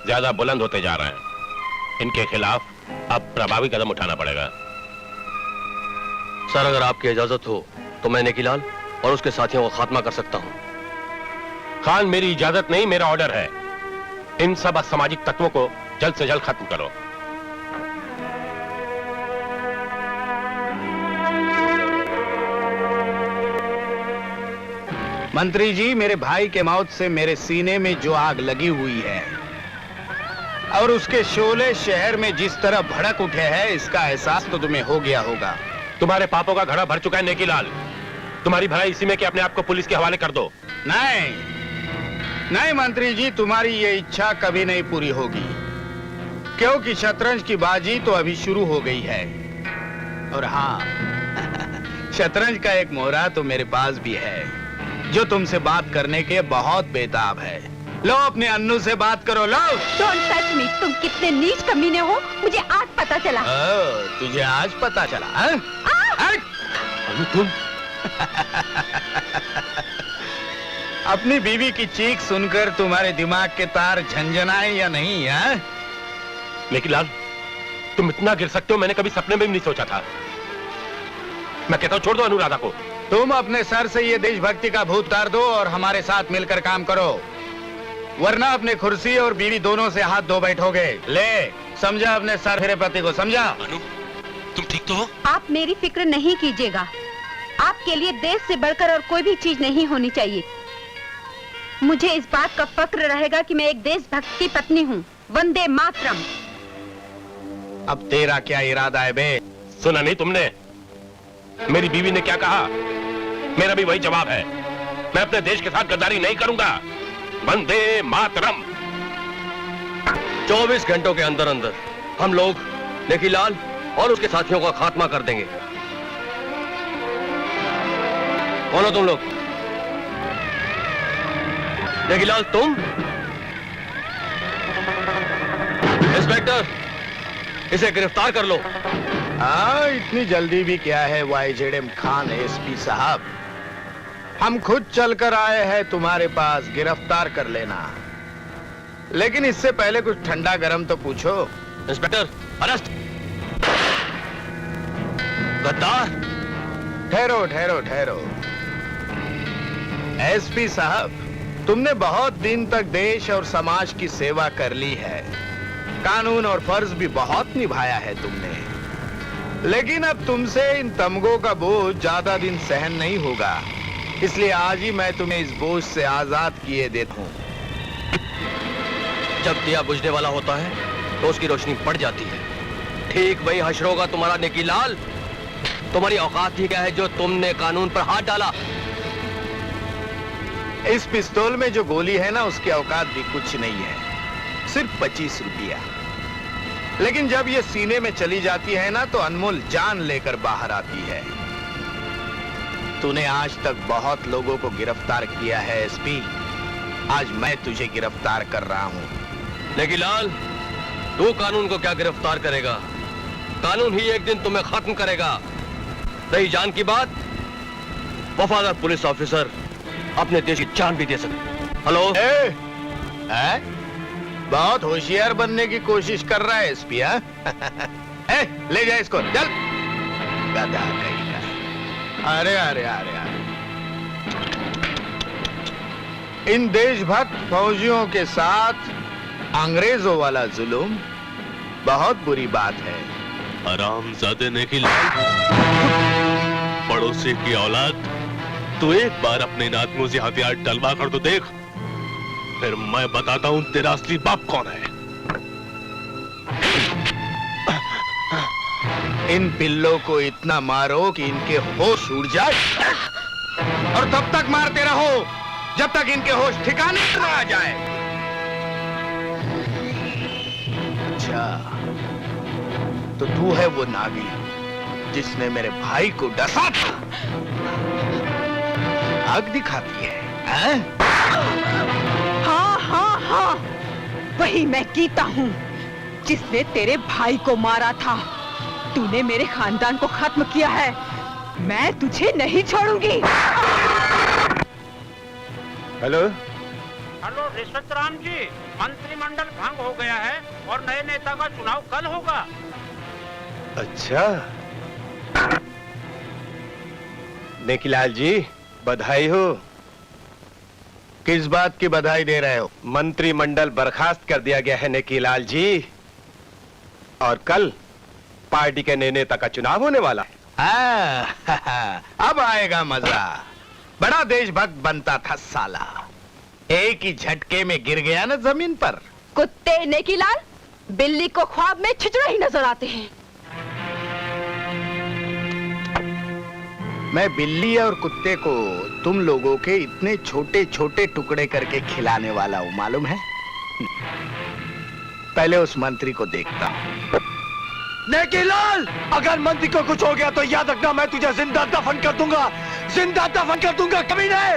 [SPEAKER 15] ज्यादा बुलंद होते जा रहे हैं। इनके खिलाफ अब प्रभावी कदम उठाना पड़ेगा।
[SPEAKER 4] सर, अगर आपकी इजाजत हो तो मैं नेकीलाल और उसके साथियों को खात्मा कर सकता हूं।
[SPEAKER 15] खान, मेरी इजाजत नहीं, मेरा ऑर्डर है। इन सब असामाजिक तत्वों को जल्द से जल्द खत्म करो।
[SPEAKER 11] मंत्री जी, मेरे भाई के मौत से मेरे सीने में जो आग लगी हुई है और उसके शोले शहर में जिस तरह भड़क उठे हैं, इसका एहसास तो तुम्हें हो गया होगा।
[SPEAKER 15] तुम्हारे पापों का घड़ा भर चुका है नेकीलाल। तुम्हारी भलाई इसी में कि अपने आप को पुलिस के हवाले कर दो।
[SPEAKER 11] नहीं नहीं मंत्री जी, तुम्हारी ये इच्छा कभी नहीं पूरी होगी, क्योंकि शतरंज की बाजी तो अभी शुरू हो गई है। और हाँ, शतरंज का एक मोहरा तो मेरे पास भी है, जो तुमसे बात करने के बहुत बेताब है। लो, अपने अन्नू से बात करो, लो।
[SPEAKER 3] डोंट टच मी, तुम कितने नीच कमीने हो, मुझे आज पता चला।
[SPEAKER 11] तुझे आज पता चला?
[SPEAKER 15] तुम
[SPEAKER 11] अपनी बीवी की चीख सुनकर तुम्हारे दिमाग के तार झंझनाए या नहीं? है
[SPEAKER 15] नेकीलाल, तुम इतना गिर सकते हो, मैंने कभी सपने में भी नहीं सोचा था। मैं कहता हूँ छोड़ दो अनुराधा को।
[SPEAKER 11] तुम अपने सर से ये देशभक्ति का भूत उतार दो और हमारे साथ मिलकर काम करो, वरना अपने कुर्सी और बीवी दोनों से हाथ धो बैठोगे। ले, समझा अपने सर मेरे पति को, समझा?
[SPEAKER 15] अनु, तुम ठीक तो हो?
[SPEAKER 3] आप मेरी फिक्र नहीं कीजिएगा, आपके लिए देश से बढ़कर और कोई भी चीज नहीं होनी चाहिए। मुझे इस बात का फक्र रहेगा कि मैं एक देशभक्त की पत्नी हूँ। वंदे मातरम।
[SPEAKER 11] अब तेरा क्या इरादा है बे?
[SPEAKER 15] सुना नहीं तुमने मेरी बीवी ने क्या कहा? मेरा भी वही जवाब है। मैं अपने देश के साथ गद्दारी नहीं करूंगा। वंदे मातरम।
[SPEAKER 4] 24 घंटों के अंदर अंदर हम लोग नेकीलाल और उसके साथियों का खात्मा कर देंगे। कौन हो तुम लोग? नेकीलाल तुम? इंस्पेक्टर, इसे गिरफ्तार कर लो।
[SPEAKER 11] हाँ, इतनी जल्दी भी क्या है YZM खान एसपी साहब, हम खुद चलकर आए हैं तुम्हारे पास, गिरफ्तार कर लेना। लेकिन इससे पहले कुछ ठंडा गरम तो पूछो।
[SPEAKER 4] Inspector, arrest. गद्दार।
[SPEAKER 11] ठहरो ठहरो ठहरो। एसपी साहब, तुमने बहुत दिन तक देश और समाज की सेवा कर ली है, कानून और फर्ज भी बहुत निभाया है तुमने, लेकिन अब तुमसे इन तमगों का बोझ ज्यादा दिन सहन नहीं होगा, इसलिए आज ही मैं तुम्हें इस बोझ से आजाद किए देता हूं।
[SPEAKER 4] जब दिया बुझने वाला होता है तो उसकी रोशनी पड़ जाती है। ठीक वही हश्र होगा तुम्हारा नेकीलाल। तुम्हारी औकात ही क्या है जो तुमने कानून पर हाथ डाला?
[SPEAKER 11] इस पिस्तौल में जो गोली है ना, उसकी औकात भी कुछ नहीं है, सिर्फ 25 रुपया। लेकिन जब ये सीने में चली जाती है ना, तो अनमोल जान लेकर बाहर आती है। तूने आज तक बहुत लोगों को गिरफ्तार किया है एसपी, आज मैं तुझे गिरफ्तार कर रहा हूं।
[SPEAKER 4] नेकीलाल, तू कानून को क्या गिरफ्तार करेगा? कानून ही एक दिन तुम्हें खत्म करेगा। रही जान की बात, वफादार पुलिस ऑफिसर अपने देश की जान भी दे सकते। हेलो।
[SPEAKER 11] बहुत होशियार बनने की कोशिश कर रहा है एसपी। ले जा इसको, चल। गधा कहीं का। अरे अरे अरे अरे, इन देशभक्त फौजियों के साथ अंग्रेजों वाला जुल्म बहुत बुरी बात है।
[SPEAKER 1] हरामजादे नेकीलाल, पड़ोसी की औलाद, तू एक बार अपने इन आदमियों से हथियार डलवा कर तो देख, फिर मैं बताता हूं तेरा असली बाप कौन है।
[SPEAKER 11] इन पिल्लों को इतना मारो कि इनके होश उड़ जाए, और तब तक मारते रहो जब तक इनके होश ठिकाने न आ जाए। अच्छा, तो तू है वो नागिन जिसने मेरे भाई को डसा था? आग दिखाती है,
[SPEAKER 3] हाँ हाँ हाँ, वही मैं गीता हूँ जिसने तेरे भाई को मारा था। तूने मेरे खानदान को खत्म किया है, मैं तुझे नहीं छोड़ूंगी।
[SPEAKER 11] हेलो
[SPEAKER 16] हेलो रिश्वत राम जी, मंत्रिमंडल भंग हो गया है और नए नेता का चुनाव कल होगा।
[SPEAKER 12] अच्छा, नेकीलाल जी बधाई हो।
[SPEAKER 11] किस बात की बधाई दे रहे हो?
[SPEAKER 12] मंत्रिमंडल बर्खास्त कर दिया गया है नेकीलाल जी, और कल पार्टी के नए नेता का चुनाव होने वाला है।
[SPEAKER 11] अब आएगा मजा। बड़ा देशभक्त बनता था साला, एक ही झटके में गिर गया ना जमीन पर।
[SPEAKER 3] कुत्ते नेकीलाल, बिल्ली को ख्वाब में छिछड़ा ही नजर आते हैं।
[SPEAKER 11] मैं बिल्ली और कुत्ते को तुम लोगों के इतने छोटे छोटे टुकड़े करके खिलाने वाला हूं, मालूम है? पहले उस मंत्री को देखता हूं।
[SPEAKER 8] नेकीलाल, अगर मंत्री को कुछ हो गया तो याद रखना, मैं तुझे जिंदा दफन कर दूंगा, जिंदा दफन कर दूंगा, कभी नहीं।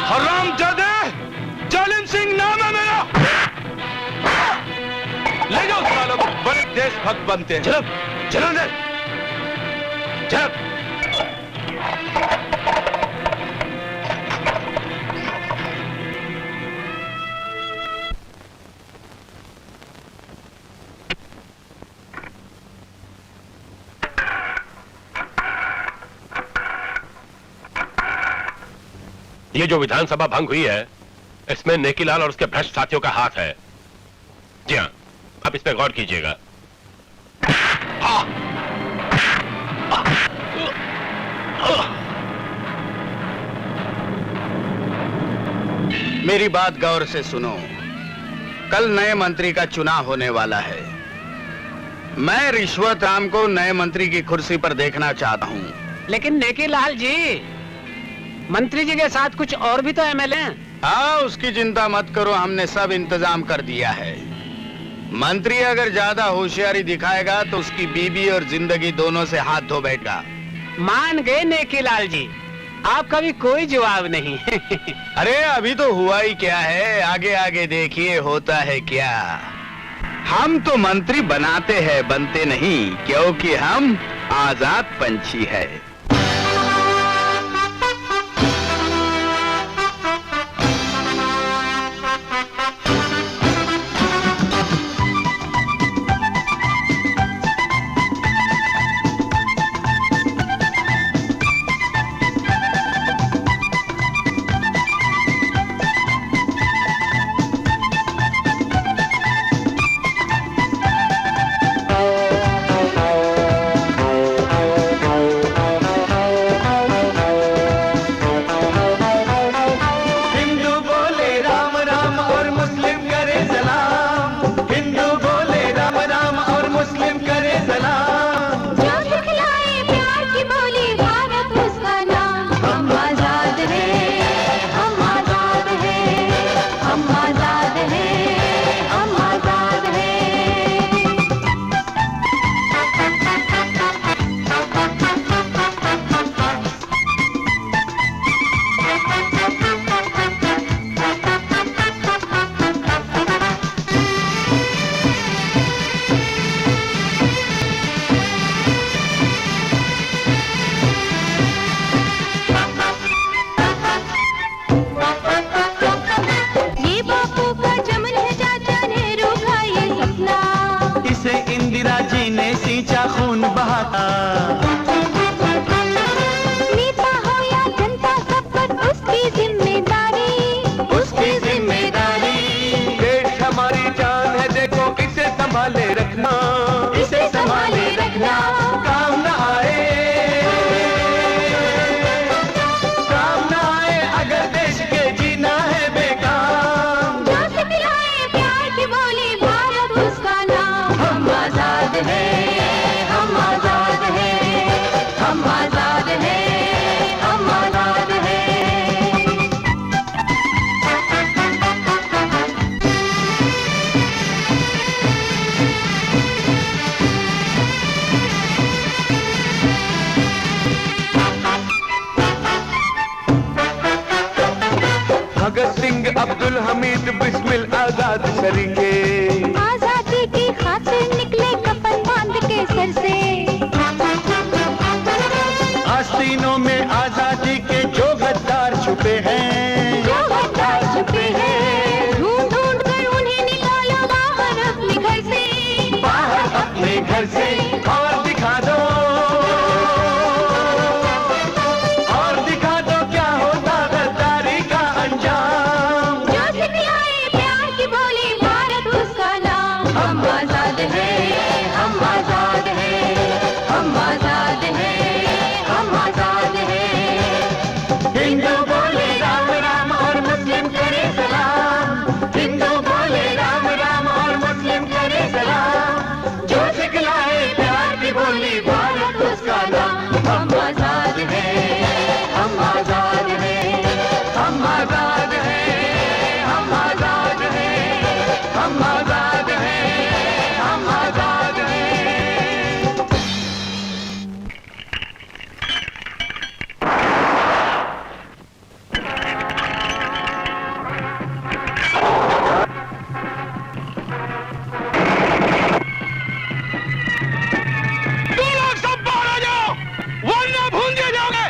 [SPEAKER 2] हरामजादे, जालिम सिंह नाम है मेरा। ले जाओ सालों को, बड़े देशभक्त बनते हैं।
[SPEAKER 15] चलो चलो अंदर, चलो। ये जो विधानसभा भंग हुई है, इसमें नेकीलाल और उसके भ्रष्ट साथियों का हाथ है। जी हाँ, आप इस पे गौर कीजिएगा।
[SPEAKER 11] मेरी बात गौर से सुनो। कल नए मंत्री का चुनाव होने वाला है। मैं रिश्वत राम को नए मंत्री की कुर्सी पर देखना चाहता हूँ।
[SPEAKER 17] लेकिन नेकी लाल जी, मंत्री जी के साथ कुछ और भी तो एमएलए हैं।
[SPEAKER 11] हाँ, उसकी चिंता मत करो, हमने सब इंतजाम कर दिया है। मंत्री अगर ज्यादा होशियारी दिखाएगा तो उसकी बीबी और जिंदगी दोनों से हाथ धो बैठेगा।
[SPEAKER 17] मान गए नेकी लाल जी, आपका भी कोई जवाब नहीं।
[SPEAKER 11] अरे अभी तो हुआ ही क्या है, आगे आगे देखिए होता है क्या। हम तो मंत्री बनाते हैं, बनते नहीं, क्योंकि हम आजाद पंछी है।
[SPEAKER 6] भगत सिंह अब्दुल हमीद बिस्मिल आजाद सरीके,
[SPEAKER 18] आजादी की खातिर निकले कफन बांध के सर से।
[SPEAKER 6] आस्तीनों में आजादी के जो गद्दार छुपे हैं,
[SPEAKER 18] जो गद्दार छुपे हैं, ढूंढ ढूंढ कर उन्हें निकालो बाहर अपने घर से,
[SPEAKER 6] बाहर अपने घर से। और दिखा दो क्या होता गद्दारी का अंजाम।
[SPEAKER 18] जो सिखलाए प्यार की बोली भारत उसका नाम। हम आजाद हैं, हम आजाद हैं, हम आजाद हैं, हम आजाद हैं।
[SPEAKER 6] हिंदू बोले राम राम और मुस्लिम करे सलाम, हिंदू बोले राम राम और मुस्लिम करे सलाम। जो सिखलाए प्यार की बोली भारत उसका नाम। हम आजाद हैं, हम आजाद हैं, हम आजाद हैं, हम आजाद हैं, हम आजाद हैं, हम आजाद हैं।
[SPEAKER 2] तुम लोग सब बाहर आ जाओ, वरना भूल दिए जाओगे।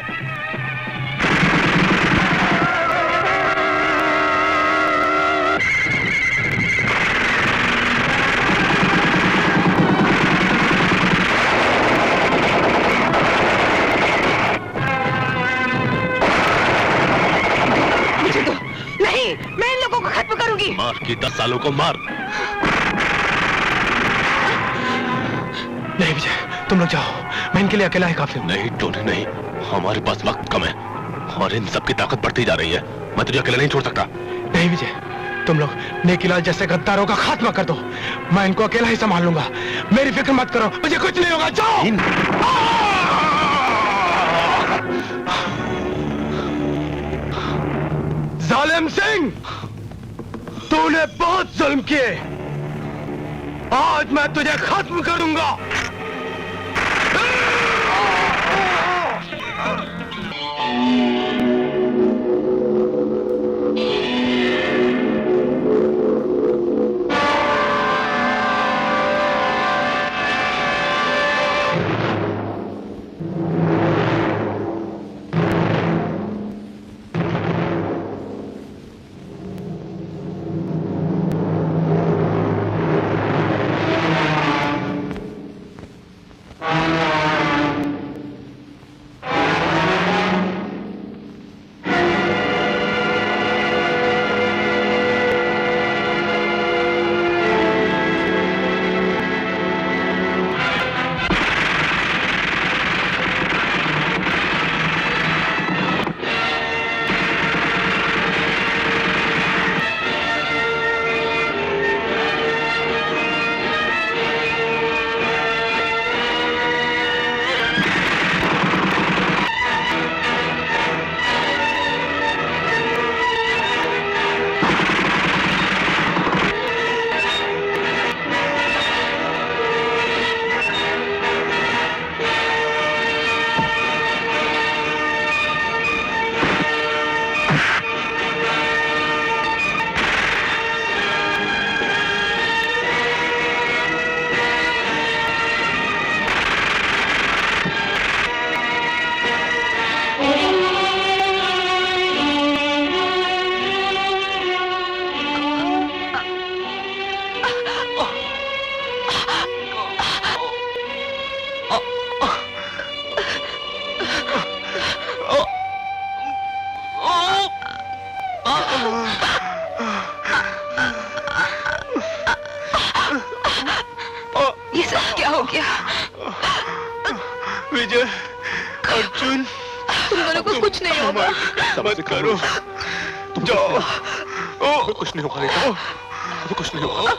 [SPEAKER 13] मुझे तो नहीं, मैं इन लोगों को खत्म करूंगी।
[SPEAKER 1] मार की 10 सालों को मार।
[SPEAKER 5] नहीं विजय, तुम लोग जाओ, मैं इनके लिए अकेला ही काफी हूँ।
[SPEAKER 1] नहीं टोनी नहीं, हमारे पास वक्त कम है और इन सबकी ताकत बढ़ती जा रही है। मैं तुझे अकेला नहीं छोड़ सकता।
[SPEAKER 5] नहीं विजय,
[SPEAKER 12] तुम लोग नेकीलाल जैसे गद्दारों का खात्मा कर दो। मैं इनको अकेला ही संभाल लूंगा। मेरी फिक्र मत करो, मुझे कुछ नहीं होगा। जाओ। जालिम सिंह, तूने बहुत जुल्म किए, आज मैं तुझे खत्म करूंगा।
[SPEAKER 13] ये सब क्या हो गया?
[SPEAKER 12] विजय, अर्जुन,
[SPEAKER 13] तुम दोनों को कुछ नहीं होगा।
[SPEAKER 12] मत करो, जाओ। कुछ नहीं होगा बेटा, कुछ नहीं होगा।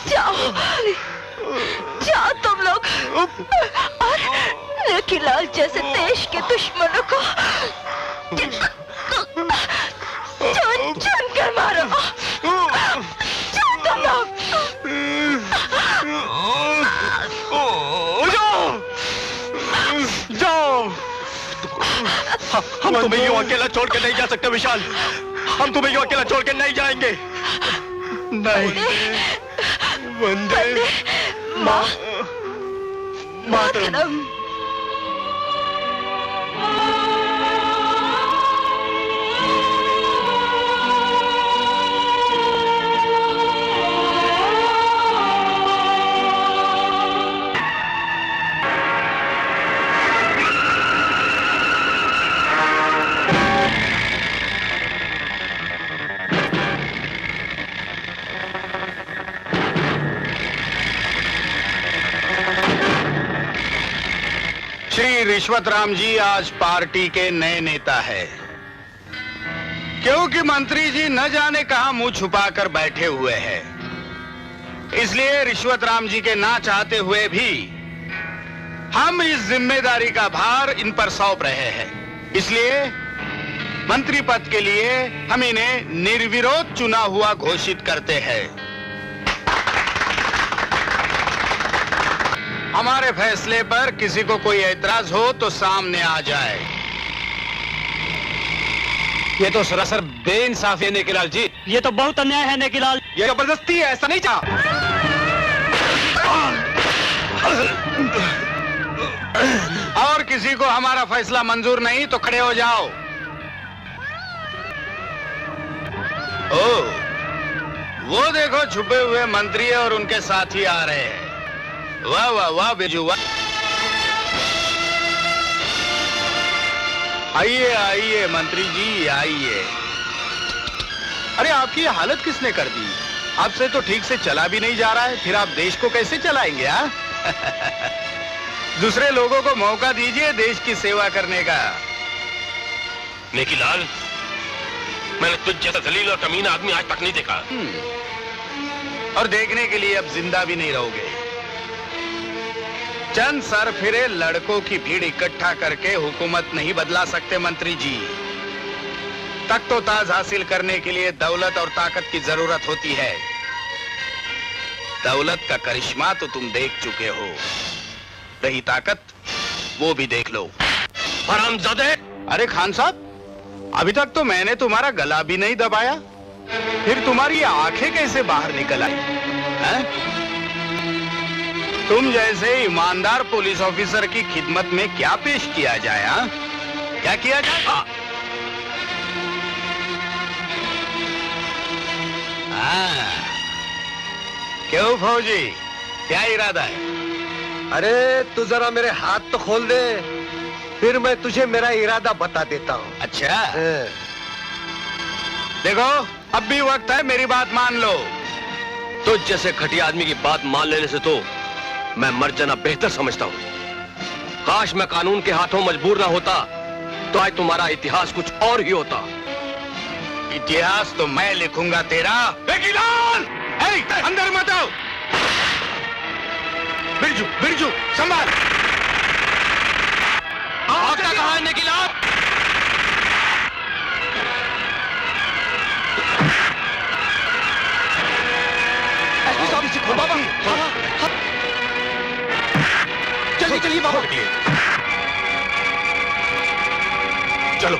[SPEAKER 13] जाओ, जाओ तुम लोग और नेकीलाल जैसे देश के दुश्मनों को चुन चुन कर मारो। जाओ तुम लोग।
[SPEAKER 12] जाओ। हम तुम्हें यूं अकेला छोड़ के नहीं जा सकते विशाल। हम तुम्हें यूं अकेला छोड़ के नहीं जाएंगे। नहीं। वंदे मातरम।
[SPEAKER 11] श्री रिश्वत राम जी आज पार्टी के नए नेता है, क्योंकि मंत्री जी न जाने कहां मुंह छुपाकर बैठे हुए हैं। इसलिए रिश्वत राम जी के ना चाहते हुए भी हम इस जिम्मेदारी का भार इन पर सौंप रहे हैं। इसलिए मंत्री पद के लिए हम इन्हें निर्विरोध चुना हुआ घोषित करते हैं। हमारे फैसले पर किसी को कोई ऐतराज हो तो सामने आ जाए।
[SPEAKER 10] ये तो सरासर बेइंसाफी है नेकीलाल जी। ये तो बहुत अन्याय है नेकीलाल।
[SPEAKER 11] ये जबरदस्ती है, ऐसा नहीं चाहा। और किसी को हमारा फैसला मंजूर नहीं तो खड़े हो जाओ। ओ, वो देखो छुपे हुए मंत्री और उनके साथी आ रहे हैं। वाह वाह वाह बेजू वाह। आइए आइए मंत्री जी आइए। अरे आपकी हालत किसने कर दी? आपसे तो ठीक से चला भी नहीं जा रहा है, फिर आप देश को कैसे चलाएंगे? हाँ दूसरे लोगों को मौका दीजिए देश की सेवा करने का।
[SPEAKER 15] नेकीलाल, मैंने तुझ जैसा जलील और कमीना आदमी आज तक नहीं देखा।
[SPEAKER 11] और देखने के लिए अब जिंदा भी नहीं रहोगे। चंद सर फिरे लड़कों की भीड़ इकट्ठा करके हुकूमत नहीं बदला सकते मंत्री जी। तख्तो ताज हासिल करने के लिए दौलत और ताकत की जरूरत होती है। दौलत का करिश्मा तो तुम देख चुके हो, रही ताकत वो भी देख लो। हरामजादे! अरे खान साहब, अभी तक तो मैंने तुम्हारा गला भी नहीं दबाया, फिर तुम्हारी आंखें कैसे बाहर निकल आई हैं? तुम जैसे ईमानदार पुलिस ऑफिसर की खिदमत में क्या पेश किया जाए? हाँ? क्या किया जाए? क्यों फौजी, क्या इरादा है?
[SPEAKER 9] अरे तू जरा मेरे हाथ तो खोल दे, फिर मैं तुझे मेरा इरादा बता देता हूँ।
[SPEAKER 11] अच्छा, देखो अब भी वक्त है, मेरी बात मान लो।
[SPEAKER 4] तुझ जैसे घटिया आदमी की बात मान लेने से तो मैं मर जाना बेहतर समझता हूँ। काश मैं कानून के हाथों मजबूर ना होता तो आज तुम्हारा इतिहास कुछ और ही होता।
[SPEAKER 11] इतिहास तो मैं लिखूंगा तेरा। बेकीलाल! अंदर मत आओ। बिरजू, बिरजू, संभाल।
[SPEAKER 4] क्या कहा है निकिलाल?
[SPEAKER 6] बाबा,
[SPEAKER 4] जल्दी चलिए बाबा। चलो।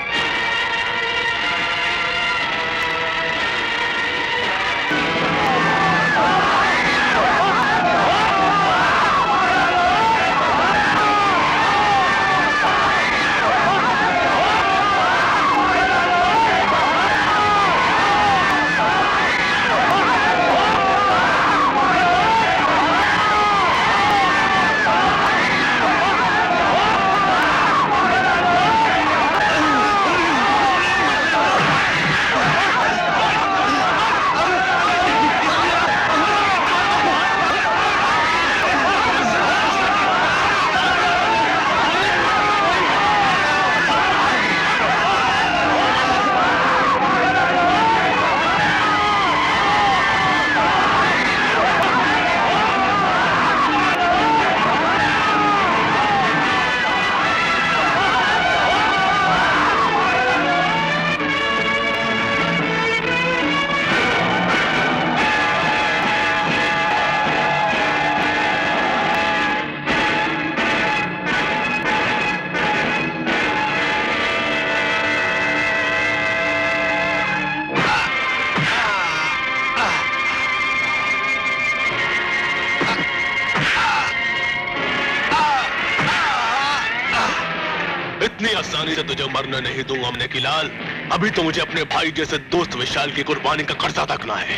[SPEAKER 1] आसानी से तुझे मरने नहीं दूंगा निकिलाल। अभी तो मुझे अपने भाई जैसे दोस्त विशाल की कुर्बानी का कर्जा तकना है।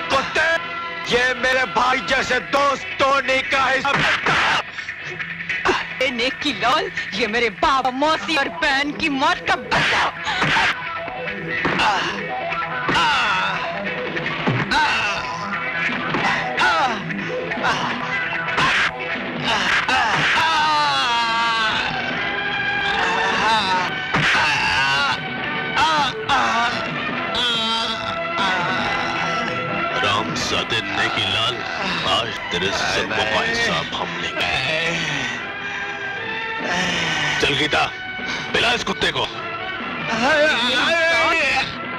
[SPEAKER 6] कुत्ते, ये मेरे भाई जैसे दोस्तों ने का है।
[SPEAKER 13] निकिलाल, ये मेरे बाबा, मौसी और बहन की मौत का बदला।
[SPEAKER 1] रामजादे निकिलाल, आज तेरे ज़ुल्मों का हिसाब हम लेंगे। चल गीता, पिला इस कुत्ते को।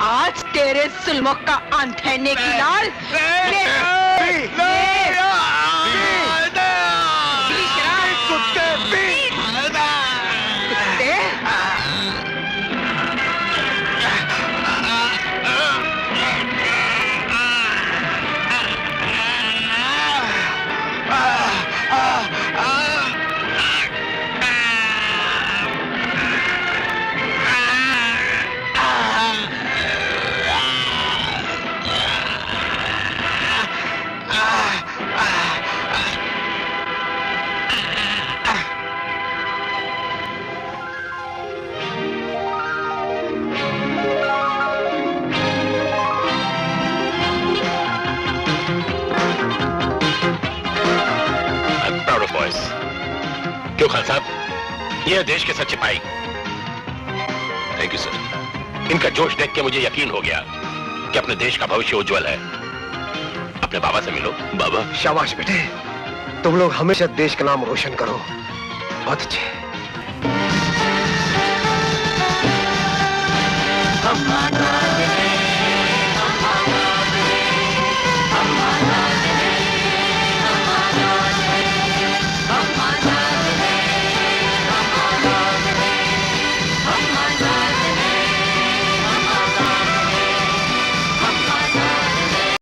[SPEAKER 13] आज तेरे जुल्मों का अंत है निकिलाल।
[SPEAKER 15] क्यों खान साहब, ये देश के सच्चे भाई।
[SPEAKER 1] Thank you sir.
[SPEAKER 15] इनका जोश देख के मुझे यकीन हो गया कि अपने देश का भविष्य उज्जवल है। अपने बाबा से मिलो।
[SPEAKER 1] बाबा।
[SPEAKER 9] शाबाश बेटे, तुम लोग हमेशा देश का नाम रोशन करो। बहुत अच्छे।